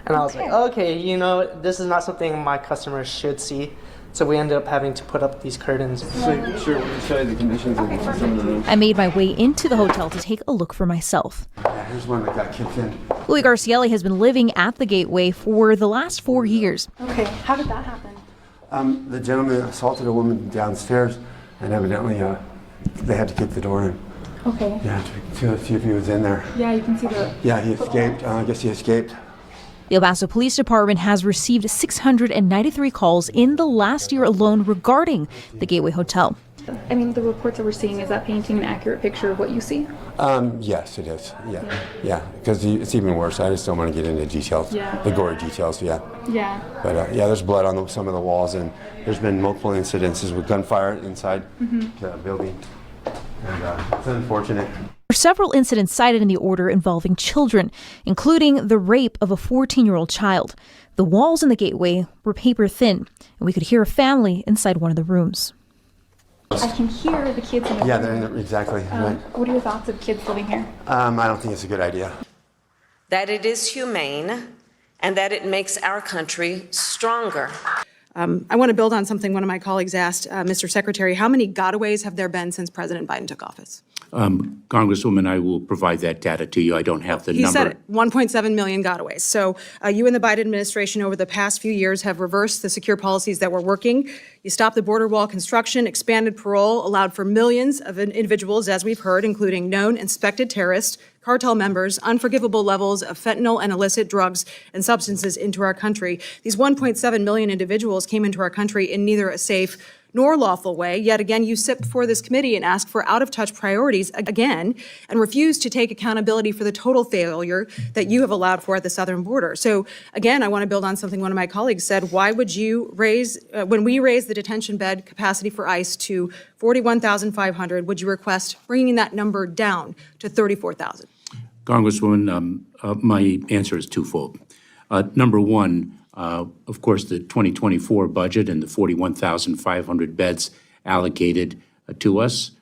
S6: And I was like, okay, this is not something my customers should see. So we ended up having to put up these curtains. Sure, we can show you the conditions of some of the rooms.
S25: I made my way into the hotel to take a look for myself.
S6: Yeah, here's one that got kicked in.
S25: Louis Garcielli has been living at the Gateway for the last 4 years.
S3: Okay, how did that happen?
S6: The gentleman assaulted a woman downstairs, and evidently they had to kick the door in.
S3: Okay.
S6: Yeah, to see if he was in there.
S3: Yeah, you can see the...
S6: Yeah, he escaped. I guess he escaped.
S25: The El Paso Police Department has received 693 calls in the last year alone regarding the Gateway Hotel.
S3: I mean, the reports that we're seeing, is that painting an accurate picture of what you see?
S6: Yes, it is. Yeah, because it's even worse. I just don't want to get into details, the gory details, yeah. But there's blood on some of the walls, and there's been multiple incidences with gunfire inside the building, and it's unfortunate.
S25: There are several incidents cited in the order involving children, including the rape of a 14-year-old child. The walls in the Gateway were paper thin, and we could hear a family inside one of the rooms.
S3: I can hear the kids in the room.
S6: Yeah, they're in there, exactly. Right.
S3: What are your thoughts of kids living here?
S6: I don't think it's a good idea.
S7: That it is humane and that it makes our country stronger.
S13: I want to build on something one of my colleagues asked, Mr. Secretary, how many gotaways have there been since President Biden took office?
S15: Congresswoman, I will provide that data to you. I don't have the number.
S13: He said it, 1.7 million gotaways. So you and the Biden administration over the past few years have reversed the secure policies that were working. You stopped the border wall construction, expanded parole, allowed for millions of individuals, as we've heard, including known and suspected terrorists, cartel members, unforgivable levels of fentanyl and illicit drugs and substances into our country. These 1.7 million individuals came into our country in neither a safe nor lawful way. Yet again, you sit before this committee and ask for out-of-touch priorities again and refuse to take accountability for the total failure that you have allowed for at the southern border. So again, I want to build on something one of my colleagues said. Why would you raise, when we raise the detention bed capacity for ICE to 41,500, would you request bringing that number down to 34,000?
S15: Congresswoman, my answer is twofold. Number one, of course, the 2024 budget and the 41,500 beds allocated to us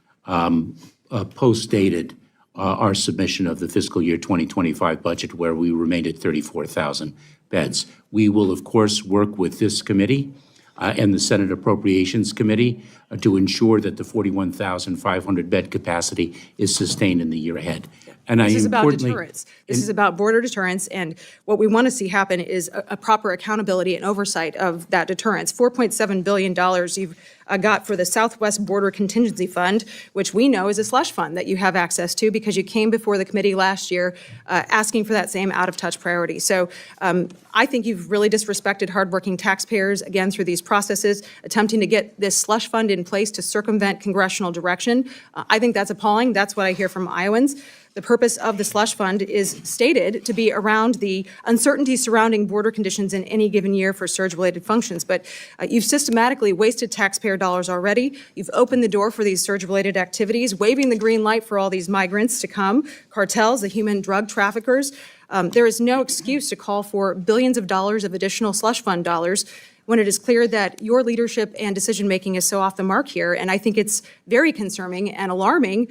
S15: post-dated our submission of the fiscal year 2025 budget, where we remained at 34,000 beds. We will, of course, work with this committee and the Senate Appropriations Committee to ensure that the 41,500 bed capacity is sustained in the year ahead. And
S13: this is about deterrence. This is about border deterrence, and what we want to see happen is a proper accountability and oversight of that deterrence. $4.7 billion you've got for the Southwest Border Contingency Fund, which we know is a slush fund that you have access to because you came before the committee last year asking for that same out-of-touch priority. So I think you've really disrespected hardworking taxpayers, again, through these processes, attempting to get this slush fund in place to circumvent congressional direction. I think that's appalling. That's what I hear from Iowans. The purpose of the slush fund is stated to be around the uncertainty surrounding border conditions in any given year for surge-related functions. But you've systematically wasted taxpayer dollars already. You've opened the door for these surge-related activities, waving the green light for all these migrants to come, cartels, the human drug traffickers. There is no excuse to call for billions of dollars of additional slush fund dollars when it is clear that your leadership and decision-making is so off the mark here. And I think it's very concerning and alarming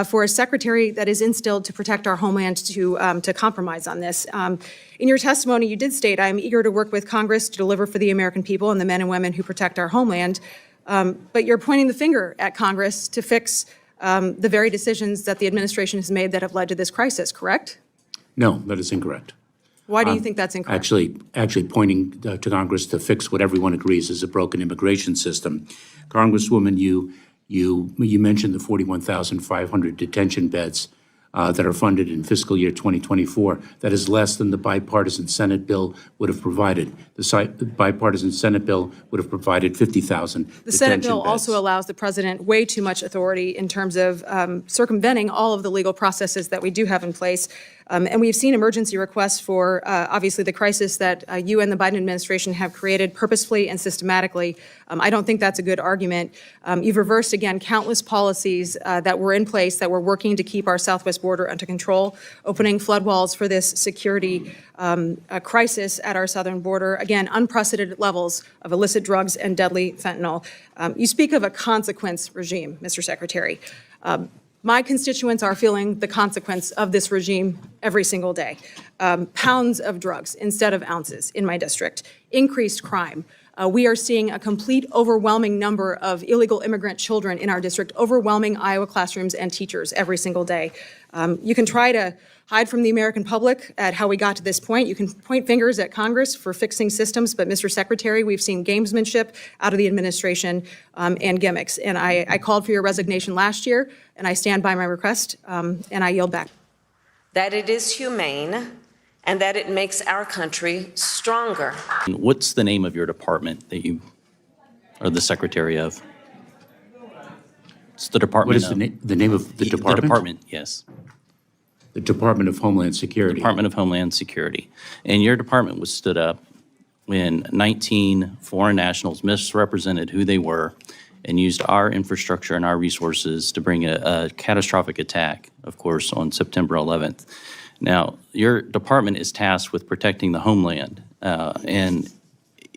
S13: for a secretary that is instilled to protect our homeland to compromise on this. In your testimony, you did state, I'm eager to work with Congress to deliver for the American people and the men and women who protect our homeland. But you're pointing the finger at Congress to fix the very decisions that the administration has made that have led to this crisis, correct?
S15: No, that is incorrect.
S13: Why do you think that's incorrect?
S15: Actually pointing to Congress to fix what everyone agrees is a broken immigration system. Congresswoman, you mentioned the 41,500 detention beds that are funded in fiscal year 2024. That is less than the bipartisan Senate bill would have provided. The bipartisan Senate bill would have provided 50,000
S13: The Senate bill also allows the president way too much authority in terms of circumventing all of the legal processes that we do have in place. And we've seen emergency requests for, obviously, the crisis that you and the Biden administration have created purposefully and systematically. I don't think that's a good argument. You've reversed, again, countless policies that were in place that were working to keep our southwest border under control, opening flood walls for this security crisis at our southern border. Again, unprecedented levels of illicit drugs and deadly fentanyl. You speak of a consequence regime, Mr. Secretary. My constituents are feeling the consequence of this regime every single day. Pounds of drugs instead of ounces in my district. Increased crime. We are seeing a complete overwhelming number of illegal immigrant children in our district, overwhelming Iowa classrooms and teachers every single day. You can try to hide from the American public at how we got to this point. You can point fingers at Congress for fixing systems, but Mr. Secretary, we've seen gamesmanship out of the administration and gimmicks. And I called for your resignation last year, and I stand by my request, and I yield back.
S7: That it is humane and that it makes our country stronger.
S4: What's the name of your department that you are the secretary of? It's the Department
S15: What is the name of the department?
S4: The department, yes.
S15: The Department of Homeland Security.
S4: Department of Homeland Security. And your department was stood up when 19 foreign nationals misrepresented who they were and used our infrastructure and our resources to bring a catastrophic attack, of course, on September 11th. Now, your department is tasked with protecting the homeland, and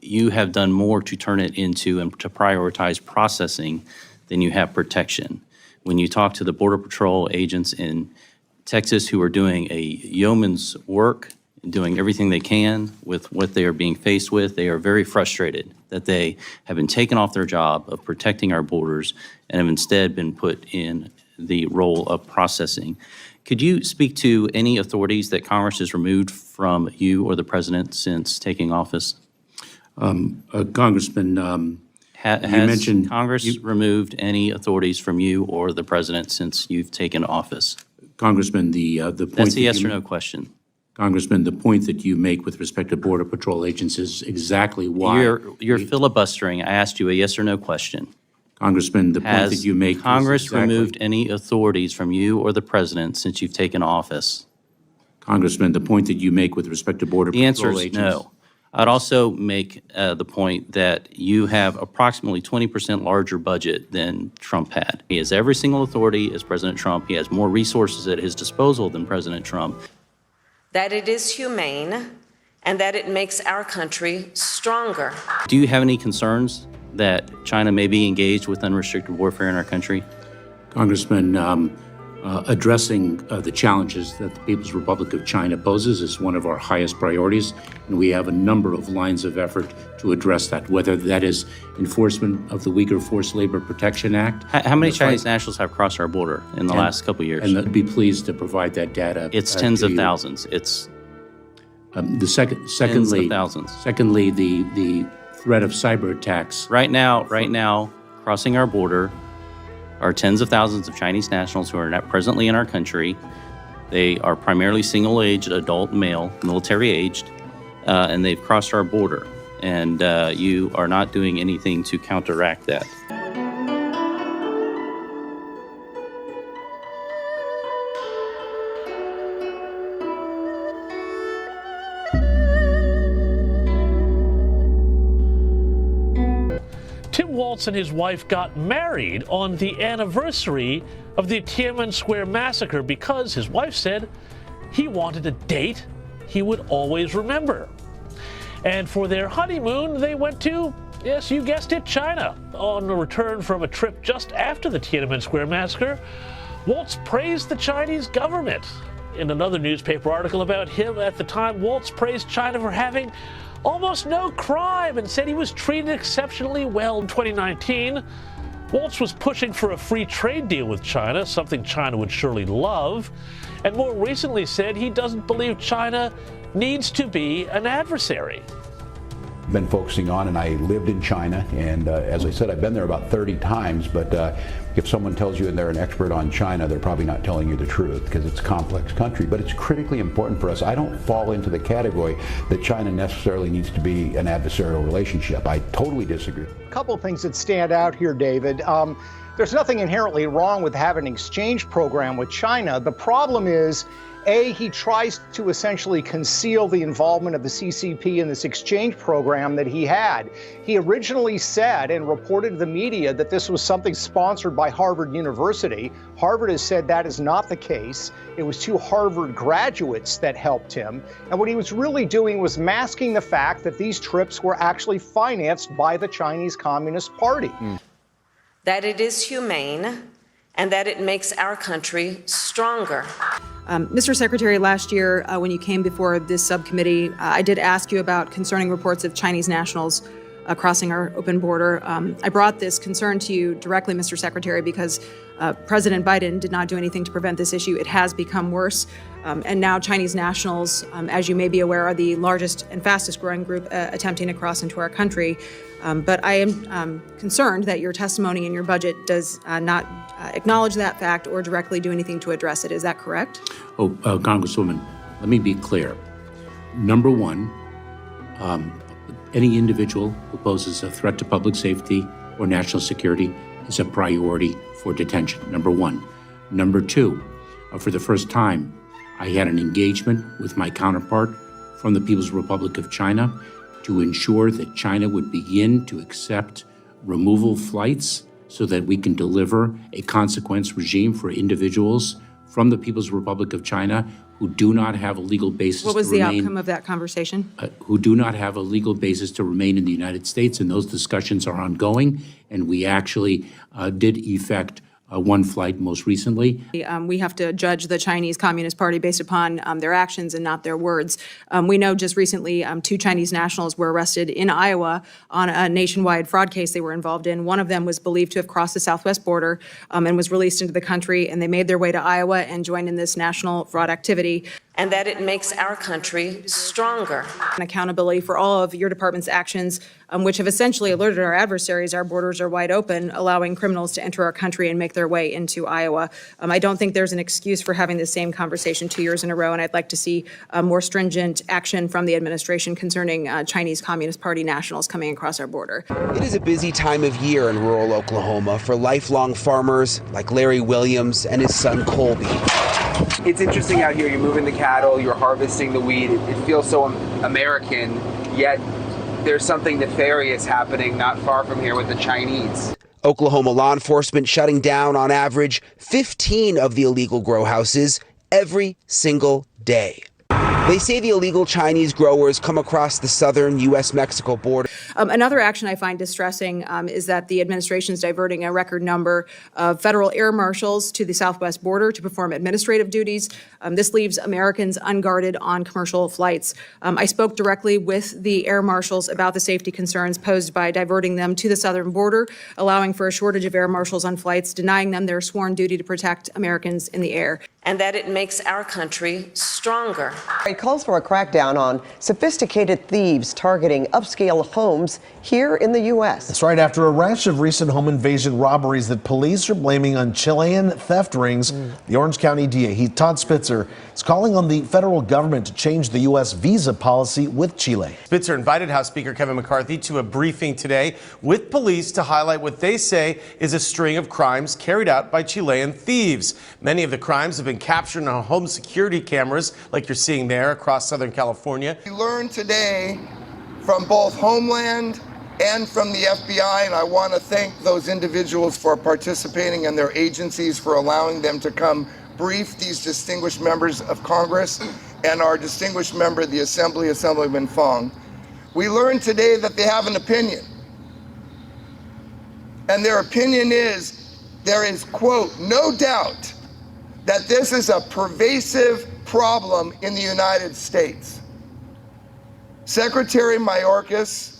S4: you have done more to turn it into and to prioritize processing than you have protection. When you talk to the Border Patrol agents in Texas who are doing a yeoman's work, doing everything they can with what they are being faced with, they are very frustrated that they have been taken off their job of protecting our borders and have instead been put in the role of processing. Could you speak to any authorities that Congress has removed from you or the president since taking office?
S15: Congressman,
S4: Has
S15: mentioned
S4: Congress removed any authorities from you or the president since you've taken office?
S15: Congressman, the point
S4: That's a yes or no question.
S15: Congressman, the point that you make with respect to Border Patrol agents is exactly why
S4: You're filibustering. I asked you a yes or no question.
S15: Congressman, the point that you make
S4: Has Congress
S15: is exactly,
S4: removed any authorities from you or the president since you've taken office?
S15: Congressman, the point that you make with respect to Border
S4: The answer
S15: Patrol
S4: is
S15: agents.
S4: no. I'd also make the point that you have approximately 20% larger budget than Trump had. He has every single authority as President Trump. He has more resources at his disposal than President Trump.
S7: That it is humane and that it makes our country stronger.
S4: Do you have any concerns that China may be engaged with unrestricted warfare in our country?
S15: Congressman, addressing the challenges that the People's Republic of China poses is one of our highest priorities, and we have a number of lines of effort to address that, whether that is enforcement of the Uyghur Forced Labor Protection Act.
S4: How many Chinese nationals have crossed our border in the last couple of years?
S15: And I'd be pleased to provide that data.
S4: It's tens of thousands. It's
S15: secondly,
S4: tens of thousands.
S15: Secondly, the threat of cyber attacks.
S4: Right now, crossing our border are tens of thousands of Chinese nationals who are not presently in our country. They are primarily single-aged, adult male, military-aged, and they've crossed our border. And you are not doing anything to counteract that.
S5: Tim Waltz and his wife got married on the anniversary of the Tiananmen Square massacre because his wife said he wanted a date he would always remember. And for their honeymoon, they went to, yes, you guessed it, China. On a return from a trip just after the Tiananmen Square massacre, Waltz praised the Chinese government. In another newspaper article about him at the time, Waltz praised China for having almost no crime and said he was treated exceptionally well. In 2019, Waltz was pushing for a free trade deal with China, something China would surely love, and more recently said he doesn't believe China needs to be an adversary.
S8: Been focusing on, and I lived in China, and as I said, I've been there about 30 times, but if someone tells you they're an expert on China, they're probably not telling you the truth, because it's a complex country. But it's critically important for us. I don't fall into the category that China necessarily needs to be an adversarial relationship. I totally disagree.
S9: A couple of things that stand out here, David. There's nothing inherently wrong with having an exchange program with China. The problem is, A, he tries to essentially conceal the involvement of the CCP in this exchange program that he had. He originally said and reported to the media that this was something sponsored by Harvard University. Harvard has said that is not the case. It was two Harvard graduates that helped him. And what he was really doing was masking the fact that these trips were actually financed by the Chinese Communist Party.
S7: That it is humane and that it makes our country stronger.
S13: Mr. Secretary, last year when you came before this subcommittee, I did ask you about concerning reports of Chinese nationals crossing our open border. I brought this concern to you directly, Mr. Secretary, because President Biden did not do anything to prevent this issue. It has become worse. And now Chinese nationals, as you may be aware, are the largest and fastest growing group attempting to cross into our country. But I am concerned that your testimony in your budget does not acknowledge that fact or directly do anything to address it. Is that correct?
S15: Congresswoman, let me be clear. Number one, any individual who poses a threat to public safety or national security is a priority for detention, number one. Number two, for the first time, I had an engagement with my counterpart from the People's Republic of China to ensure that China would begin to accept removal flights so that we can deliver a consequence regime for individuals from the People's Republic of China who do not have a legal basis to remain.
S13: What was the outcome of that conversation?
S15: Who do not have a legal basis to remain in the United States, and those discussions are ongoing, and we actually did effect one flight most recently.
S13: We have to judge the Chinese Communist Party based upon their actions and not their words. We know just recently 2 Chinese nationals were arrested in Iowa on a nationwide fraud case they were involved in. One of them was believed to have crossed the southwest border and was released into the country, and they made their way to Iowa and joined in this national fraud activity.
S7: And that it makes our country stronger.
S13: And accountability for all of your department's actions, which have essentially alerted our adversaries our borders are wide open, allowing criminals to enter our country and make their way into Iowa. I don't think there's an excuse for having the same conversation 2 years in a row, and I'd like to see more stringent action from the administration concerning Chinese Communist Party nationals coming across our border.
S10: It is a busy time of year in rural Oklahoma for lifelong farmers like Larry Williams and his son Colby.
S16: It's interesting out here. You're moving the cattle, you're harvesting the wheat. It feels so American, yet there's something nefarious happening not far from here with the Chinese.
S10: Oklahoma law enforcement shutting down on average 15 of the illegal grow houses every single day. They say the illegal Chinese growers come across the southern U.S.-Mexico border.
S13: Another action I find distressing is that the administration is diverting a record number of federal air marshals to the southwest border to perform administrative duties. This leaves Americans unguarded on commercial flights. I spoke directly with the air marshals about the safety concerns posed by diverting them to the southern border, allowing for a shortage of air marshals on flights, denying them their sworn duty to protect Americans in the air.
S7: And that it makes our country stronger.
S17: It calls for a crackdown on sophisticated thieves targeting upscale homes here in the U.S.
S18: That's right, after a rash of recent home invasion robberies that police are blaming on Chilean theft rings, the Orange County DA, Todd Spitzer, is calling on the federal government to change the U.S. visa policy with Chile.
S19: Spitzer invited House Speaker Kevin McCarthy to a briefing today with police to highlight what they say is a string of crimes carried out by Chilean thieves. Many of the crimes have been captured on home security cameras, like you're seeing there across Southern California.
S20: We learned today from both Homeland and from the FBI, and I want to thank those individuals for participating and their agencies for allowing them to come brief these distinguished members of Congress and our distinguished member of the Assembly, Assemblyman Fong. We learned today that they have an opinion. And their opinion is, there is, quote, no doubt that this is a pervasive problem in the United States. Secretary Mayorkas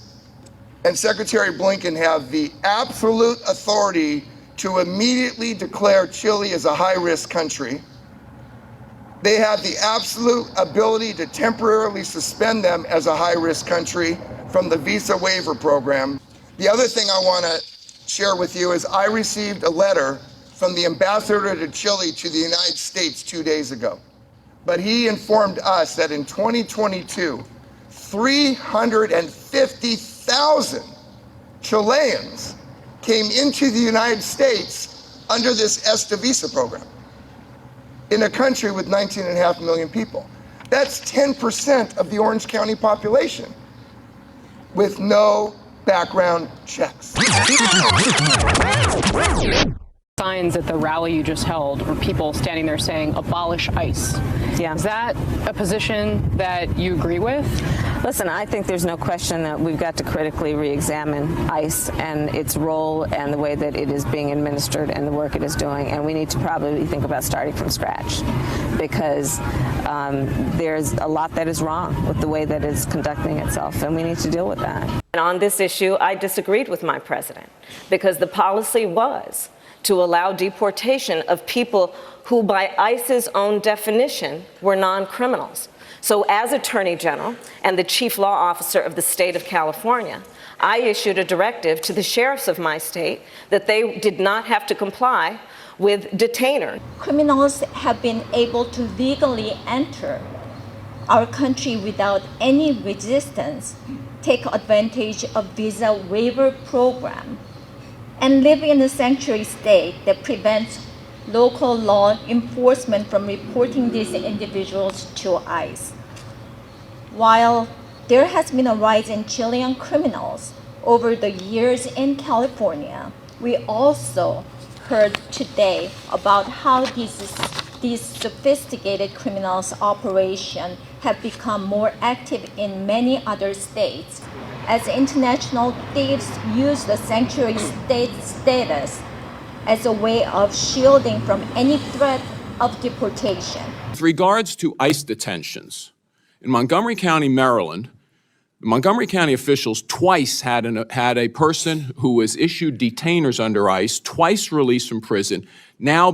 S20: and Secretary Blinken have the absolute authority to immediately declare Chile as a high-risk country. They have the absolute ability to temporarily suspend them as a high-risk country from the visa waiver program. The other thing I want to share with you is I received a letter from the ambassador to Chile to the United States 2 days ago. But he informed us that in 2022, 350,000 Chileans came into the United States under this ESTA visa program in a country with 19.5 million people. That's 10% of the Orange County population with no background checks.
S11: Signs at the rally you just held were people standing there saying, abolish ICE.
S12: Yeah.
S11: Is that a position that you agree with?
S12: Listen, I think there's no question that we've got to critically re-examine ICE and its role and the way that it is being administered and the work it is doing. And we need to probably think about starting from scratch because there's a lot that is wrong with the way that it's conducting itself, and we need to deal with that.
S7: And on this issue, I disagreed with my president because the policy was to allow deportation of people who, by ICE's own definition, were non-criminals. So as Attorney General and the Chief Law Officer of the state of California, I issued a directive to the sheriffs of my state that they did not have to comply with detainer.
S14: Criminals have been able to legally enter our country without any resistance, take advantage of visa waiver program, and live in a sanctuary state that prevents local law enforcement from reporting these individuals to ICE. While there has been a rise in Chilean criminals over the years in California, we also heard today about how these sophisticated criminals' operations have become more active in many other states, as international thieves use the sanctuary state status as a way of shielding from any threat of deportation.
S21: With regards to ICE detentions, in Montgomery County, Maryland, Montgomery County officials twice had a person who was issued detainers under ICE, twice released from prison, now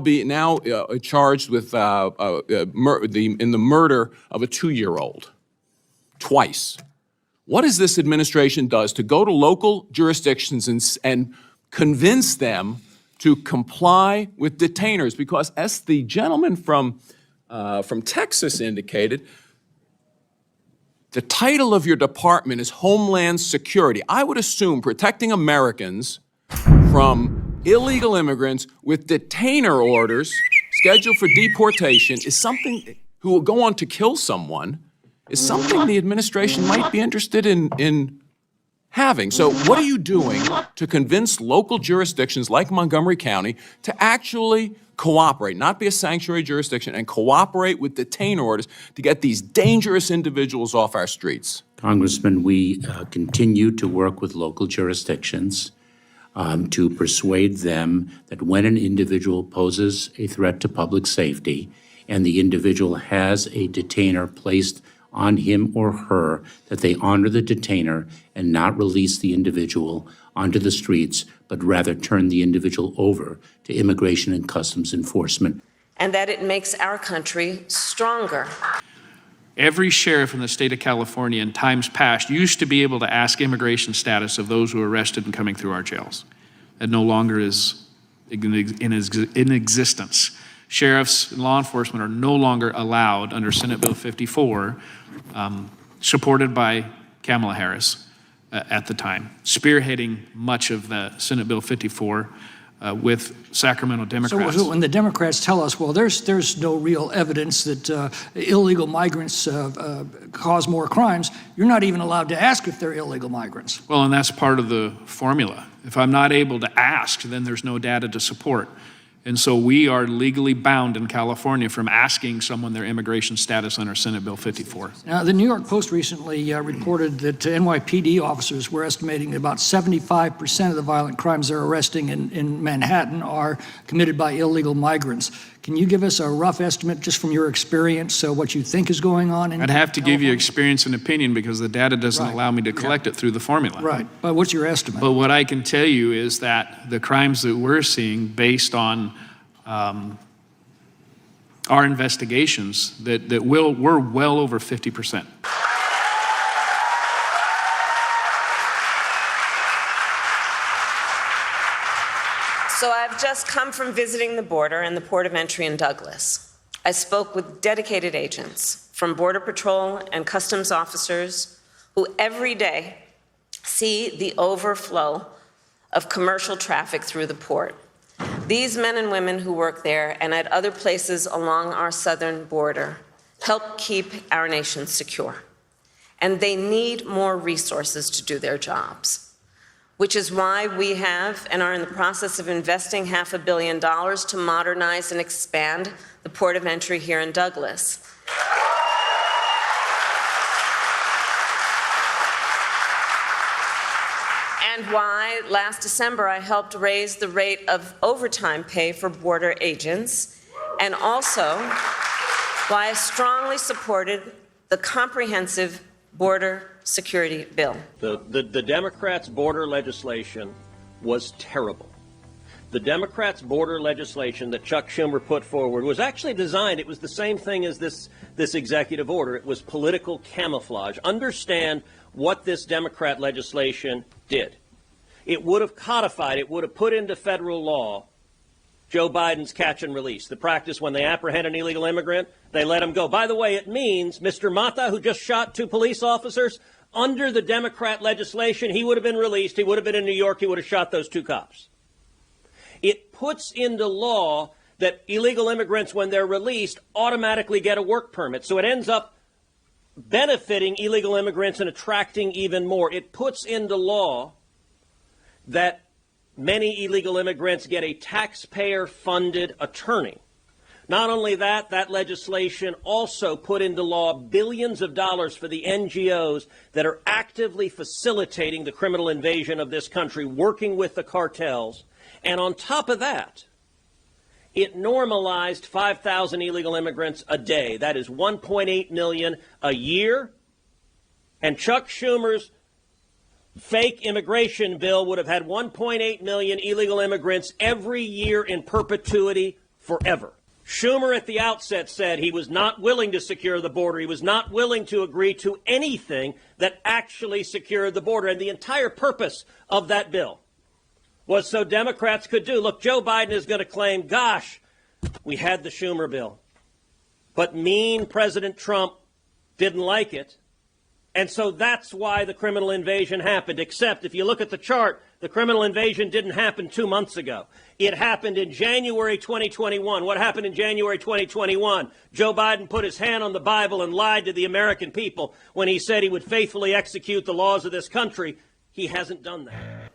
S21: charged with in the murder of a 2-year-old. Twice. What is this administration does to go to local jurisdictions and convince them to comply with detainers? Because as the gentleman from Texas indicated, the title of your department is Homeland Security. I would assume protecting Americans from illegal immigrants with detainer orders scheduled for deportation is something who will go on to kill someone is something the administration might be interested in having. So what are you doing to convince local jurisdictions like Montgomery County to actually cooperate, not be a sanctuary jurisdiction, and cooperate with detainer orders to get these dangerous individuals off our streets?
S15: Congressman, we continue to work with local jurisdictions to persuade them that when an individual poses a threat to public safety and the individual has a detainer placed on him or her, that they honor the detainer and not release the individual onto the streets, but rather turn the individual over to Immigration and Customs Enforcement.
S7: And that it makes our country stronger.
S22: Every sheriff in the state of California in times past used to be able to ask immigration status of those who are arrested and coming through our jails. That no longer is in existence. Sheriffs and law enforcement are no longer allowed under Senate Bill 54, supported by Kamala Harris at the time, spearheading much of the Senate Bill 54 with Sacramento Democrats.
S23: So when the Democrats tell us, well, there's no real evidence that illegal migrants cause more crimes, you're not even allowed to ask if they're illegal migrants.
S22: Well, and that's part of the formula. If I'm not able to ask, then there's no data to support. And so we are legally bound in California from asking someone their immigration status under Senate Bill 54.
S23: Now, the New York Post recently reported that NYPD officers were estimating that about 75% of the violent crimes they're arresting in Manhattan are committed by illegal migrants. Can you give us a rough estimate just from your experience, what you think is going on in
S22: I'd have to give you experience and opinion because the data doesn't allow me to collect it through the formula.
S23: Right, but what's your estimate?
S22: But what I can tell you is that the crimes that we're seeing based on our investigations, we're well over 50%.
S7: So I've just come from visiting the border and the port of entry in Douglas. I spoke with dedicated agents from Border Patrol and Customs officers who every day see the overflow of commercial traffic through the port. These men and women who work there and at other places along our southern border help keep our nation secure. And they need more resources to do their jobs, which is why we have and are in the process of investing $500 million to modernize and expand the port of entry here in Douglas. And why last December I helped raise the rate of overtime pay for border agents, and also why I strongly supported the comprehensive border security bill.
S1: The Democrats' border legislation was terrible. The Democrats' border legislation that Chuck Schumer put forward was actually designed, it was the same thing as this executive order. It was political camouflage. Understand what this Democrat legislation did. It would have codified, it would have put into federal law Joe Biden's catch and release, the practice when they apprehend an illegal immigrant, they let him go. By the way, it means Mr. Mata, who just shot 2 police officers, under the Democrat legislation, he would have been released. He would have been in New York. He would have shot those 2 cops. It puts into law that illegal immigrants, when they're released, automatically get a work permit. So it ends up benefiting illegal immigrants and attracting even more. It puts into law that many illegal immigrants get a taxpayer-funded attorney. Not only that, that legislation also put into law billions of dollars for the NGOs that are actively facilitating the criminal invasion of this country, working with the cartels. And on top of that, it normalized 5,000 illegal immigrants a day. That is 1.8 million a year. And Chuck Schumer's fake immigration bill would have had 1.8 million illegal immigrants every year in perpetuity forever. Schumer at the outset said he was not willing to secure the border. He was not willing to agree to anything that actually secured the border. And the entire purpose of that bill was so Democrats could do. Look, Joe Biden is going to claim, gosh, we had the Schumer bill, but mean President Trump didn't like it. And so that's why the criminal invasion happened. Except if you look at the chart, the criminal invasion didn't happen 2 months ago. It happened in January 2021. What happened in January 2021? Joe Biden put his hand on the Bible and lied to the American people when he said he would faithfully execute the laws of this country. He hasn't done that.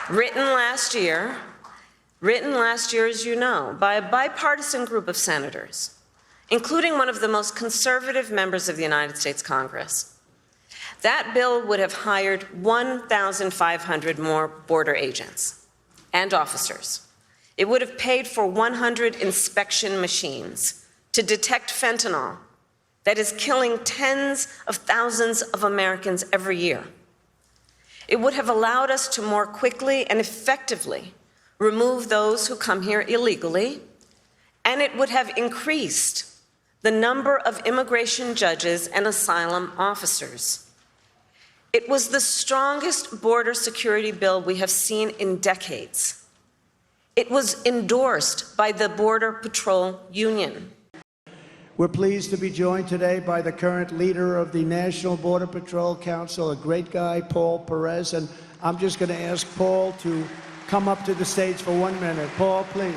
S7: Written last year, as you know, by a bipartisan group of senators, including one of the most conservative members of the United States Congress. That bill would have hired 1,500 more border agents and officers. It would have paid for 100 inspection machines to detect fentanyl that is killing tens of thousands of Americans every year. It would have allowed us to more quickly and effectively remove those who come here illegally, and it would have increased the number of immigration judges and asylum officers. It was the strongest border security bill we have seen in decades. It was endorsed by the Border Patrol Union.
S2: We're pleased to be joined today by the current leader of the National Border Patrol Council, a great guy, Paul Perez. And I'm just going to ask Paul to come up to the stage for 1 minute. Paul, please.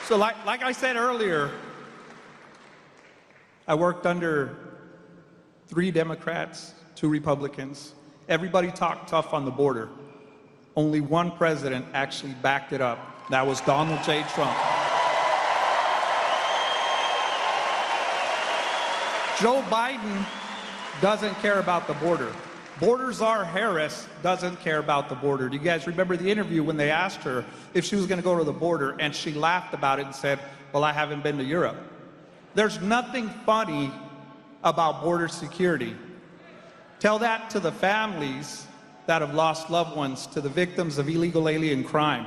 S3: So like I said earlier, I worked under 3 Democrats, 2 Republicans. Everybody talked tough on the border. Only one president actually backed it up. That was Donald J. Trump. Joe Biden doesn't care about the border. Border czar Harris doesn't care about the border. Do you guys remember the interview when they asked her if she was going to go to the border, and she laughed about it and said, well, I haven't been to Europe. There's nothing funny about border security. Tell that to the families that have lost loved ones, to the victims of illegal alien crime.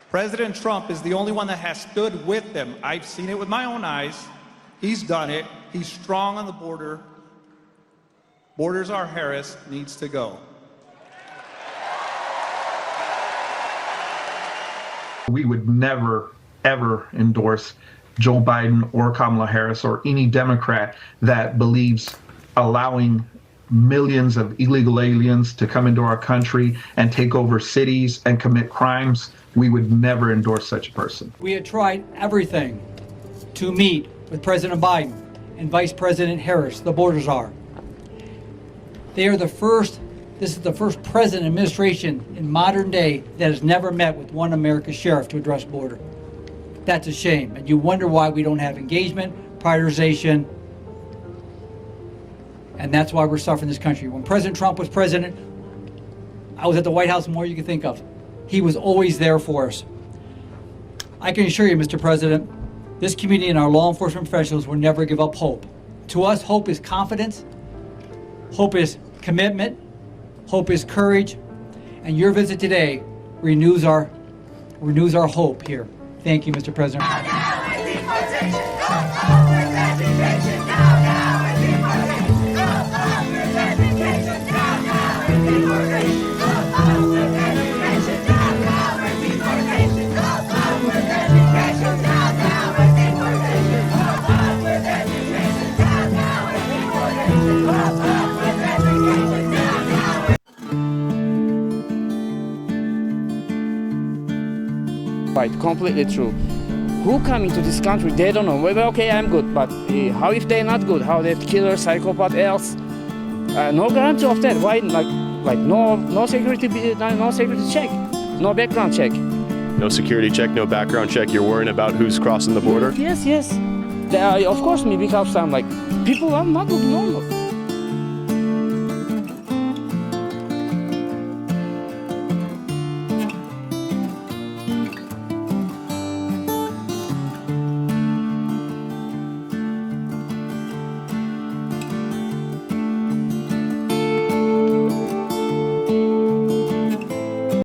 S3: President Trump is the only one that has stood with them. I've seen it with my own eyes. He's done it. He's strong on the border. Border czar Harris needs to go.
S4: We would never, ever endorse Joe Biden or Kamala Harris or any Democrat that believes allowing millions of illegal aliens to come into our country and take over cities and commit crimes. We would never endorse such a person.
S23: We had tried everything to meet with President Biden and Vice President Harris, the border czar. They are the first, this is the first president administration in modern day that has never met with one American sheriff to address border. That's a shame. And you wonder why we don't have engagement, prioritization, and that's why we're suffering this country. When President Trump was president, I was at the White House more than you can think of. He was always there for us. I can assure you, Mr. President, this community and our law enforcement professionals will never give up hope. To us, hope is confidence, hope is commitment, hope is courage, and your visit today renews our hope here. Thank you, Mr. President.
S6: Right, completely true. Who coming to this country, they don't know. Well, okay, I'm good, but how if they're not good? How they're killer, psychopath, else? No guarantee of that. Why, like no security, no security check, no background check.
S24: No security check, no background check. You're worrying about who's crossing the border?
S6: Yes. Of course, me because I'm like people are not good normal.